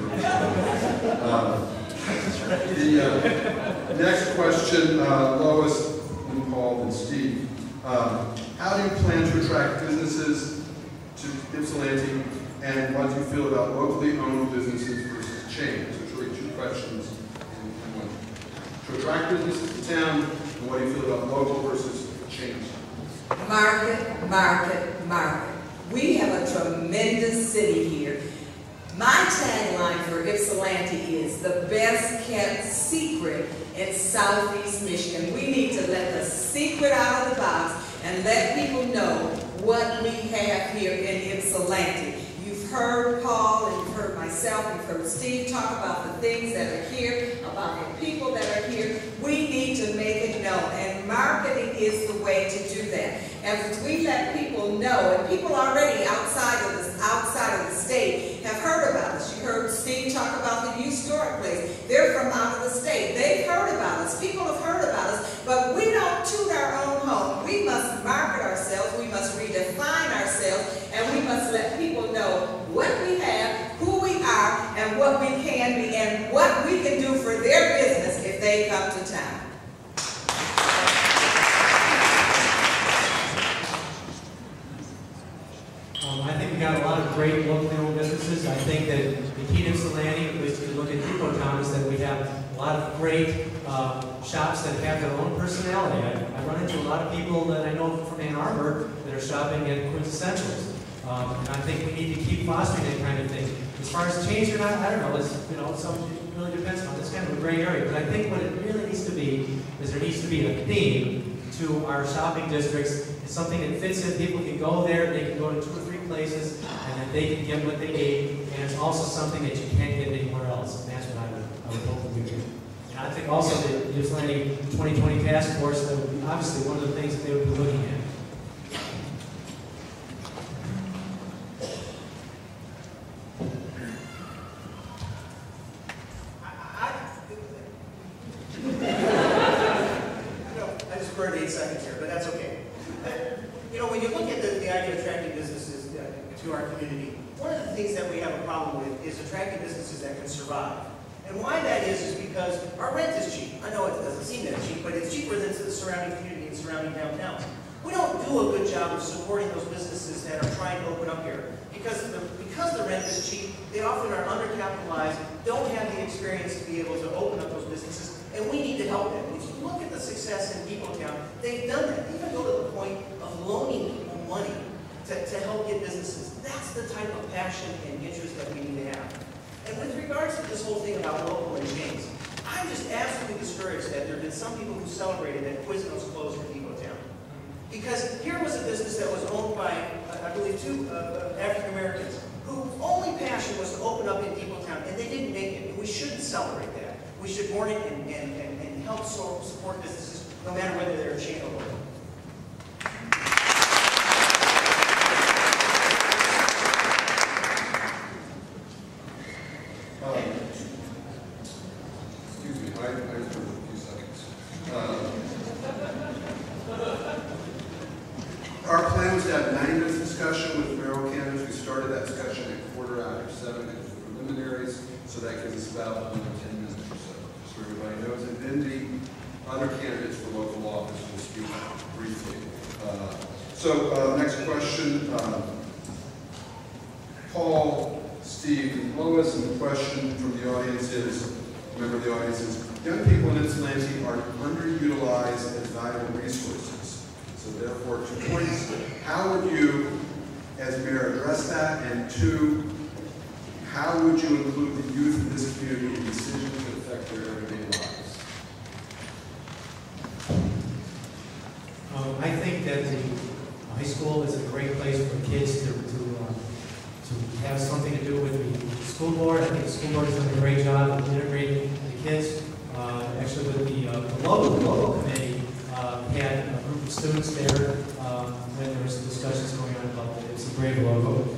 S3: Next question, Lois, and Paul, and Steve. How do you plan to attract businesses to Ypsilanti, and what do you feel about locally owned businesses versus chains? There's really two questions in one. To attract businesses to town, and what do you feel about local versus chains?
S4: Market, market, market. We have a tremendous city here. My tagline for Ypsilanti is the best kept secret in Southeast Michigan. We need to let the secret out of the box and let people know what we have here in Ypsilanti. You've heard Paul, and you've heard myself, you've heard Steve talk about the things that are here, about the people that are here. We need to make it known, and marketing is the way to do that. As we let people know, and people already outside of the state have heard about us. You heard Steve talk about the youth store place. They're from out of the state. They've heard about us. People have heard about us, but we don't toot our own home. We must market ourselves. We must redefine ourselves, and we must let people know what we have, who we are, and what we can be, and what we can do for their business if they come to town.
S6: I think we got a lot of great locally owned businesses. I think that the key to Ypsilanti, at least if you look at Depot Town, is that we have a lot of great shops that have their own personality. I run into a lot of people that I know from Ann Arbor that are shopping at Quintessentials. And I think we need to keep fostering that kind of thing. As far as change or not, I don't know. It's, you know, it really depends on. It's kind of a gray area. But I think what it really needs to be is there needs to be a theme to our shopping districts. It's something that fits in. People can go there, they can go to 2 or 3 places, and then they can get what they need. And it's also something that you can't get anywhere else. And that's what I would hope that we do. And I think also the Ypsilanti 2020 Task Force, that would be obviously one of the things that they would be looking at.
S5: And why that is because our rent is cheap. I know it doesn't seem that cheap, but it's cheaper than the surrounding community and surrounding downtown. We don't do a good job of supporting those businesses that are trying to open up here. Because the rent is cheap, they often are undercapitalized, don't have the experience to be able to open up those businesses, and we need to help them. If you look at the success in Depot Town, they've done that. They even go to the point of loaning people money to help get businesses. That's the type of passion and interest that we need to have. And with regards to this whole thing about local and chains, I'm just absolutely discouraged that there have been some people who celebrated that Quiznos closed in Depot Town. Because here was a business that was owned by, I believe, 2 African Americans, whose only passion was to open up in Depot Town, and they didn't make it. And we shouldn't celebrate that. We should mourn it and help support businesses, no matter whether they're a chain or local.
S3: Excuse me, I just for a few seconds. Our plan was to have 90-minute discussion with mayoral candidates. We started that discussion at 7:15 because of preliminaries, so that gives us about 10 minutes or so, just so everybody knows. And then the other candidates for local office will speak briefly. Next question, Paul, Steve, and Lois, and the question from the audience is, member of the audience is, young people in Ypsilanti are underutilized as valuable resources. So therefore, 2 points. How would you, as mayor, address that? And 2, how would you include the youth in this community in decisions that affect their everyday lives?
S6: I think that the high school is a great place for kids to have something to do with the school board. I think the school board has done a great job of integrating the kids. Actually, with the local committee, had a group of students there when there was some discussions going on about it. It's a great logo.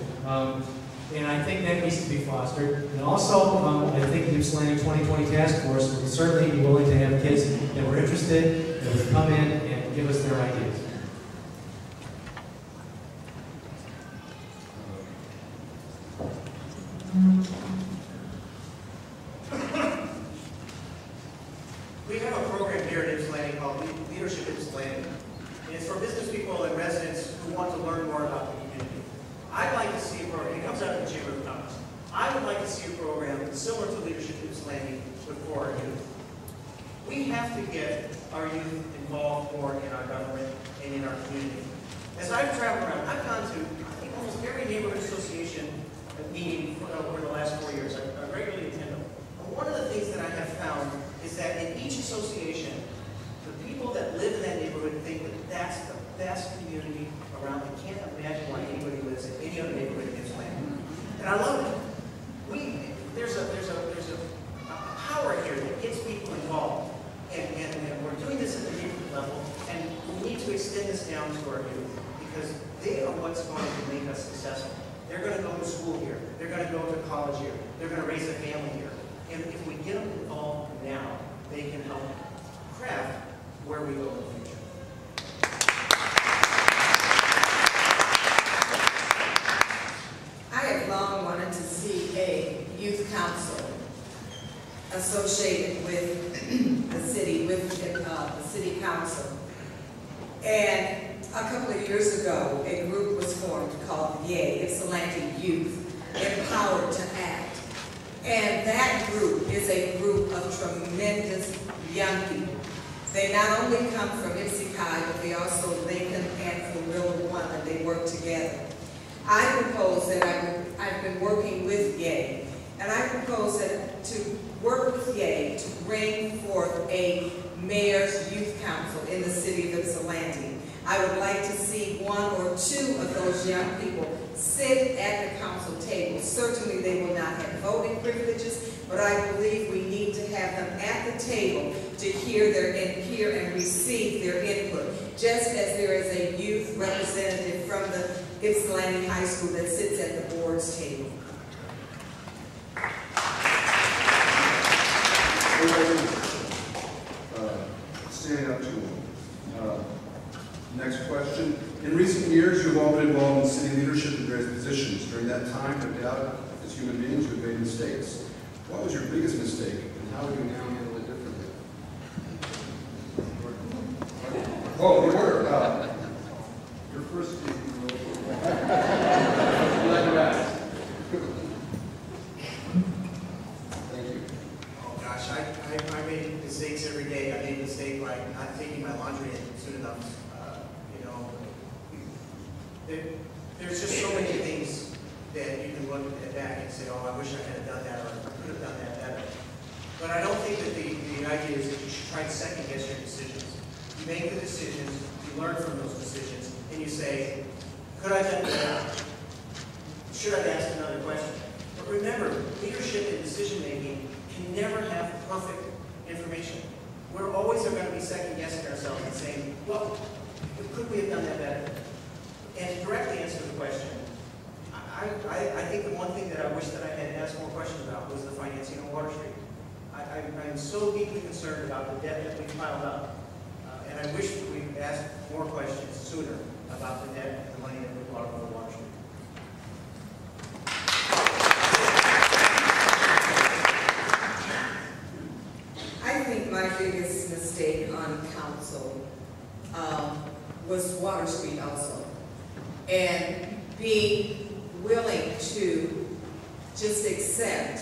S6: And I think that needs to be fostered. And also, I think the Ypsilanti 2020 Task Force would certainly be willing to have kids that were interested, that would come in and give us their ideas.
S5: We have a here at Ypsilanti called Leadership Ypsilanti. And it's for business people and residents who want to learn more about the community. I'd like to see a program, it comes out of the Chamber of Commerce. I would like to see a program similar to Leadership Ypsilanti, but for our youth. We have to get our youth involved more in our government and in our community. As I've traveled around, I've gone to, I think, almost every neighborhood association meeting over the last 4 years. I regularly attend them. And one of the things that I have found is that in each association, the people that live in that neighborhood think that that's the best community around. They can't imagine why anybody lives in any other neighborhood in Ypsilanti. And I love it. There's a power here that gets people involved. And we're doing this at the neighborhood level, and we need to extend this down to our youth, because they are what's going to make us successful. They're going to go to school here. They're going to go to college here. They're going to raise a family here. And if we get them involved now, they can help craft where we go in the future.
S4: I have long wanted to see a youth council associated with the city, with the city council. And a couple of years ago, a group was formed called YAY, Ypsilanti Youth Empowered to Act. And that group is a group of tremendous young people. They not only come from Ypsi-Kai, but they also Lincoln and from One, and they work together. I propose that I've been working with YAY, and I propose that to work with YAY to bring forth a mayor's youth council in the city of Ypsilanti. I would like to see 1 or 2 of those young people sit at the council table. Certainly they will not have voting privileges, but I believe we need to have them at the table to hear and receive their input. Just as there is a youth representative from the Ypsilanti High School that sits at the board's table.
S7: Stand up to him. Next question. In recent years, you've all been involved in city leadership in various positions. During that time, no doubt, as human beings, you've made mistakes. What was your biggest mistake, and how would you now handle it differently? Oh, you were. Your first speaking. Glad you asked. Thank you.
S5: Oh gosh, I make mistakes every day. I made a mistake like not taking my laundry in soon enough. There's just so many things that you can look at back and say, oh, I wish I had done that, or I could have done that better. But I don't think that the idea is that you should try to second guess your decisions. You make the decisions, you learn from those decisions, and you say, could I have done that? Should I have asked another question? But remember, leadership and decision making can never have perfect information. We're always going to be second guessing ourselves and saying, well, could we have done that better? And to directly answer the question, I think the one thing that I wish that I had asked more questions about was the financing on Water Street. I'm so deeply concerned about the debt that we've piled up, and I wish that we'd asked more questions sooner about the debt and the money that we borrowed for Water Street.
S4: I think my biggest mistake on council was Water Street also. And being willing to just accept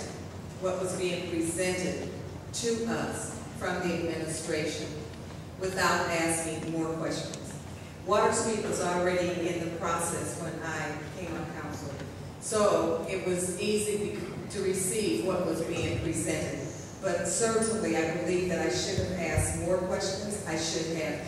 S4: what was being presented to us from the administration without asking more questions. Water Street was already in the process when I came on council, so it was easy to receive what was being presented. But certainly I believe that I should have asked more questions. I should have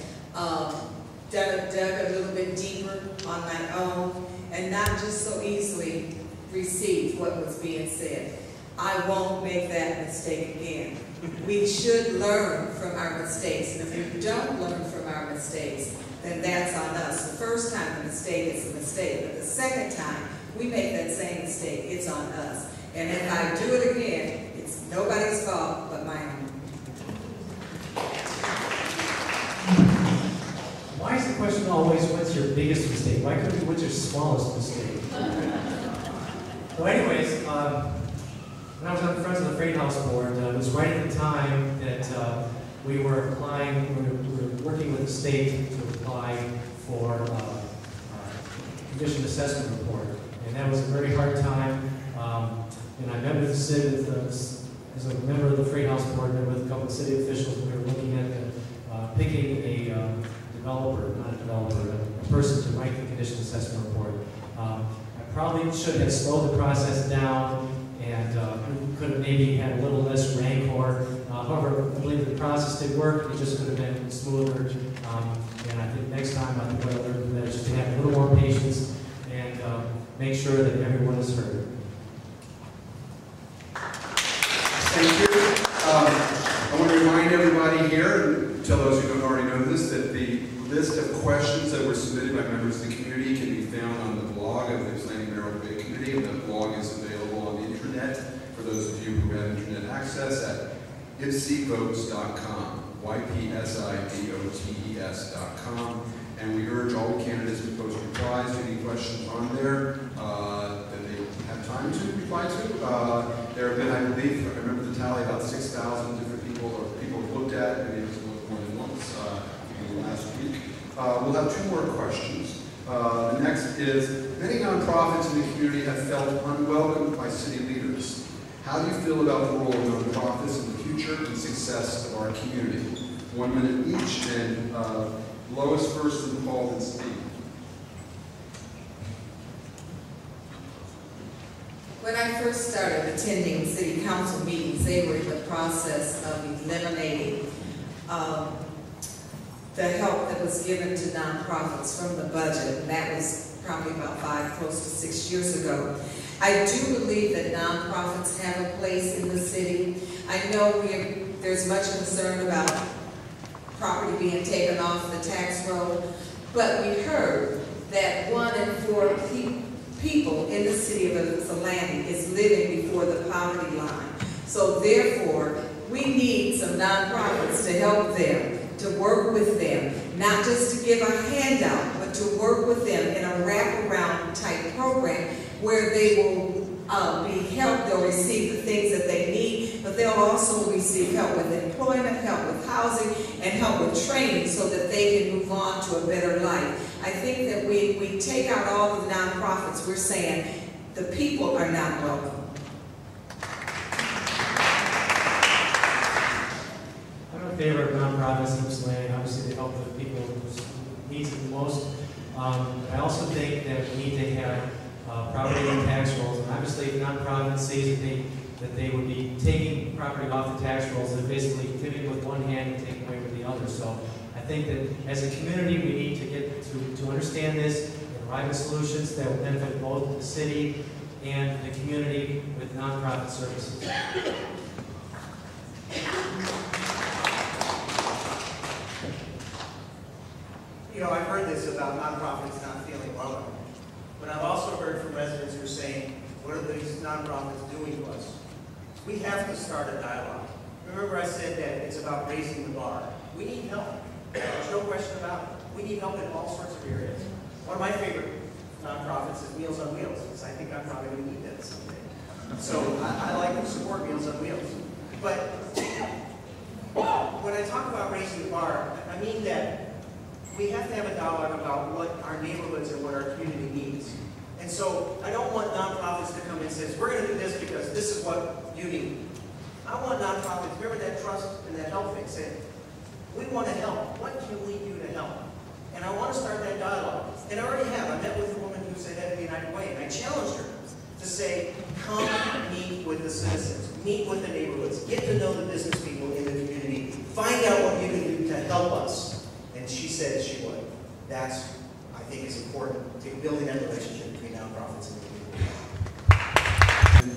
S4: dug a little bit deeper on my own and not just so easily received what was being said. I won't make that mistake again. We should learn from our mistakes, and if we don't learn from our mistakes, then that's on us. The first time a mistake is a mistake, but the second time we make that same mistake, it's on us. And if I do it again, it's nobody's fault but my own.
S6: Why is the question always, what's your biggest mistake? Why couldn't it be, what's your smallest mistake? Well, anyways, when I was on the Friends of the Freight House board, it was right at the time that we were applying, we were working with the state to apply for a condition assessment report. And that was a very hard time. And I met with Sid as a member of the Freight House Board, and with a couple of city officials. We were looking at picking a developer, not a developer, a person to write the condition assessment report. I probably should have slowed the process down, and we could have maybe had a little less rancor. However, I believe the process did work. It just could have been smoother. And I think next time, I think what I'll learn from that is just to have a little more patience and make sure that everyone is heard.
S7: Thank you. I want to remind everybody here, and tell those who don't already know this, that the list of questions that were submitted by members of the community can be found on the blog of the Ypsilanti Mayoral Debate Committee, and that blog is available on the internet for those of you who have internet access at ypsivotes.com, ypsivotes.com. And we urge all the candidates to post replies to any questions on there that they have time to reply to. There have been, I believe, I remember the tally, about 6,000 different people or people have looked at it, maybe it was more than once in the last week. We'll have 2 more questions. The next is, many nonprofits in the community have felt unwelcomed by city leaders. How do you feel about the role of nonprofits in the future and success of our community? 1 minute each, and Lois first, and Paul, and Steve.
S4: When I first started attending city council meetings, they were in the process of eliminating the help that was given to nonprofits from the budget, and that was probably about 5, close to 6 years ago. I do believe that nonprofits have a place in the city. I know there's much concern about property being taken off the tax roll, but we heard that 1 in 4 people in the city of Ypsilanti is living before the poverty line. So therefore, we need some nonprofits to help them, to work with them, not just to give a handout, but to work with them in a wraparound type program where they will be helped, they'll receive the things that they need, but they'll also receive help with employment, help with housing, and help with training so that they can move on to a better life. I think that we take out all the nonprofits, we're saying the people are not welcome.
S6: I'm in favor of nonprofits in Ypsilanti. Obviously, they help the people who need it the most. I also think that we need to have property and tax rolls. And obviously, if nonprofits see that they would be taking property off the tax rolls, they're basically giving with one hand and taking away with the other. So I think that as a community, we need to get to understand this and arrive at solutions that will benefit both the city and the community with nonprofit services.
S5: You know, I've heard this about nonprofits not feeling welcome, but I've also heard from residents who are saying, what are these nonprofits doing to us? We have to start a dialogue. Remember I said that it's about raising the bar. We need help. There's no question about it. We need help in all sorts of areas. One of my favorite nonprofits is Meals on Wheels, because I think I'm probably going to need that someday. So I like to support Meals on Wheels. But when I talk about raising the bar, I mean that we have to have a dialogue about what our neighborhoods and what our community needs. And so I don't want nonprofits to come and say, we're going to do this because this is what you need. I want nonprofits, remember that trust and that help thing, say, we want to help. What can we do to help? And I want to start that dialogue. And I already have. I met with a woman who's the head of the United Way, and I challenged her to say, come meet with the citizens, meet with the neighborhoods, get to know the business people in the community, find out what you can do to help us. And she said she would. That's, I think, is important, to building that relationship between nonprofits and the community.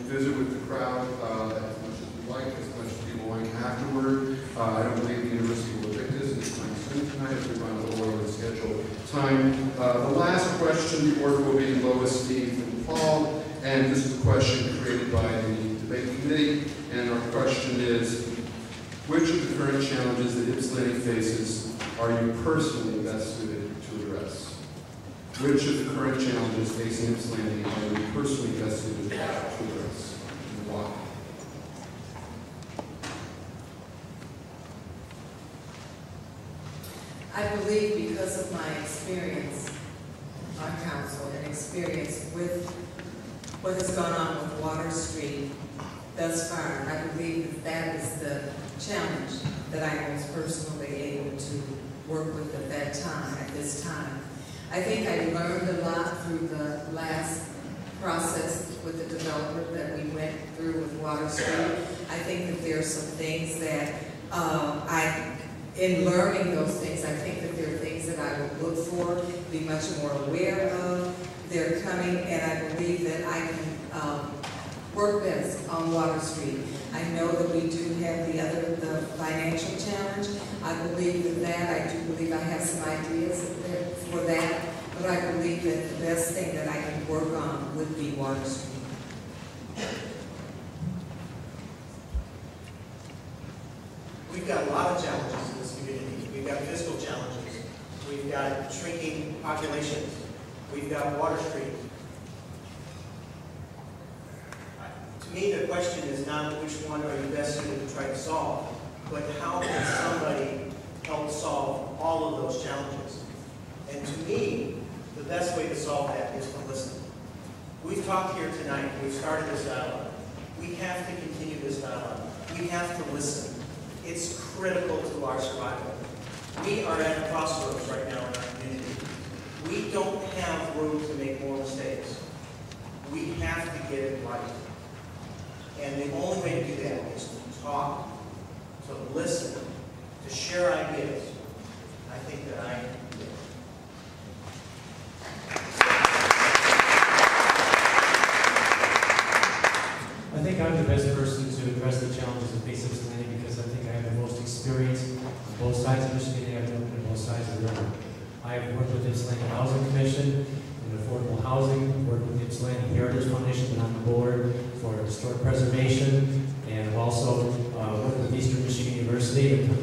S7: Visit with the crowd as much as we like, as much as people like afterward. I don't believe the university will evict us anytime soon tonight if we run a little over the scheduled time. The last question, the order will be Lois, Steve, and Paul. And this is a question created by the debate committee. And our question is, which of the current challenges that Ypsilanti faces are you personally best suited to address? Which of the current challenges facing Ypsilanti are you personally best suited to address? And why?
S4: I believe because of my experience on council and experience with what has gone on with Water Street thus far, I believe that is the challenge that I was personally able to work with at this time. I think I learned a lot through the last process with the developer that we went through with Water Street. I think that there are some things that in learning those things, I think that there are things that I would look for, be much more aware of. They're coming, and I believe that I can work best on Water Street. I know that we do have the financial challenge. I believe that I do believe I have some ideas for that, but I believe that the best thing that I can work on would be Water Street.
S5: We've got a lot of challenges in this community. We've got fiscal challenges. We've got shrinking populations. We've got Water Street. To me, the question is not which one are you best suited to try to solve, but how can somebody help solve all of those challenges? And to me, the best way to solve that is to listen. We've talked here tonight. We've started this dialogue. We have to continue this dialogue. We have to listen. It's critical to our survival. We are at a crossroads right now in our community. We don't have room to make more mistakes. We have to get it right. And the only way to do that is to talk, to listen, to share ideas. I think that I can do it.
S6: I think I'm the best person to address the challenges of face Ypsilanti because I think I have the most experience on both sides of Michigan Avenue and both sides of the river. I have worked with the Ypsilanti Housing Commission in affordable housing. I've worked with the Ypsilanti Heritage Foundation, been on the board for historic preservation, and I've also worked with Eastern Michigan University, the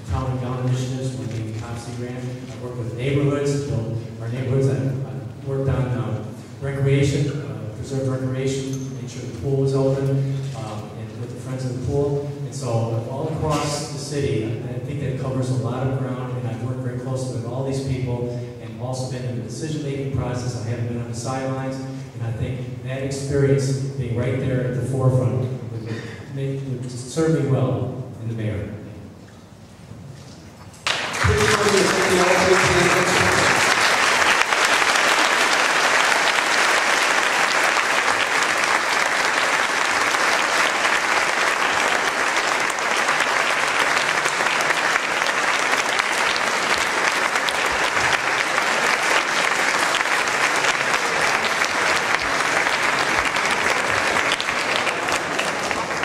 S6: town and gown initiatives, when the COPSI grant. I've worked with neighborhoods, built our neighborhoods. I've worked on recreation, preserved recreation, made sure the pool was open, and with the Friends of the Pool. And so all across the city, I think that covers a lot of ground, and I've worked very closely with all these people, and also been in the decision-making process. I haven't been on the sidelines, and I think that experience, being right there at the forefront, would serve me well in the mayor.
S8: Please join me in thanking all three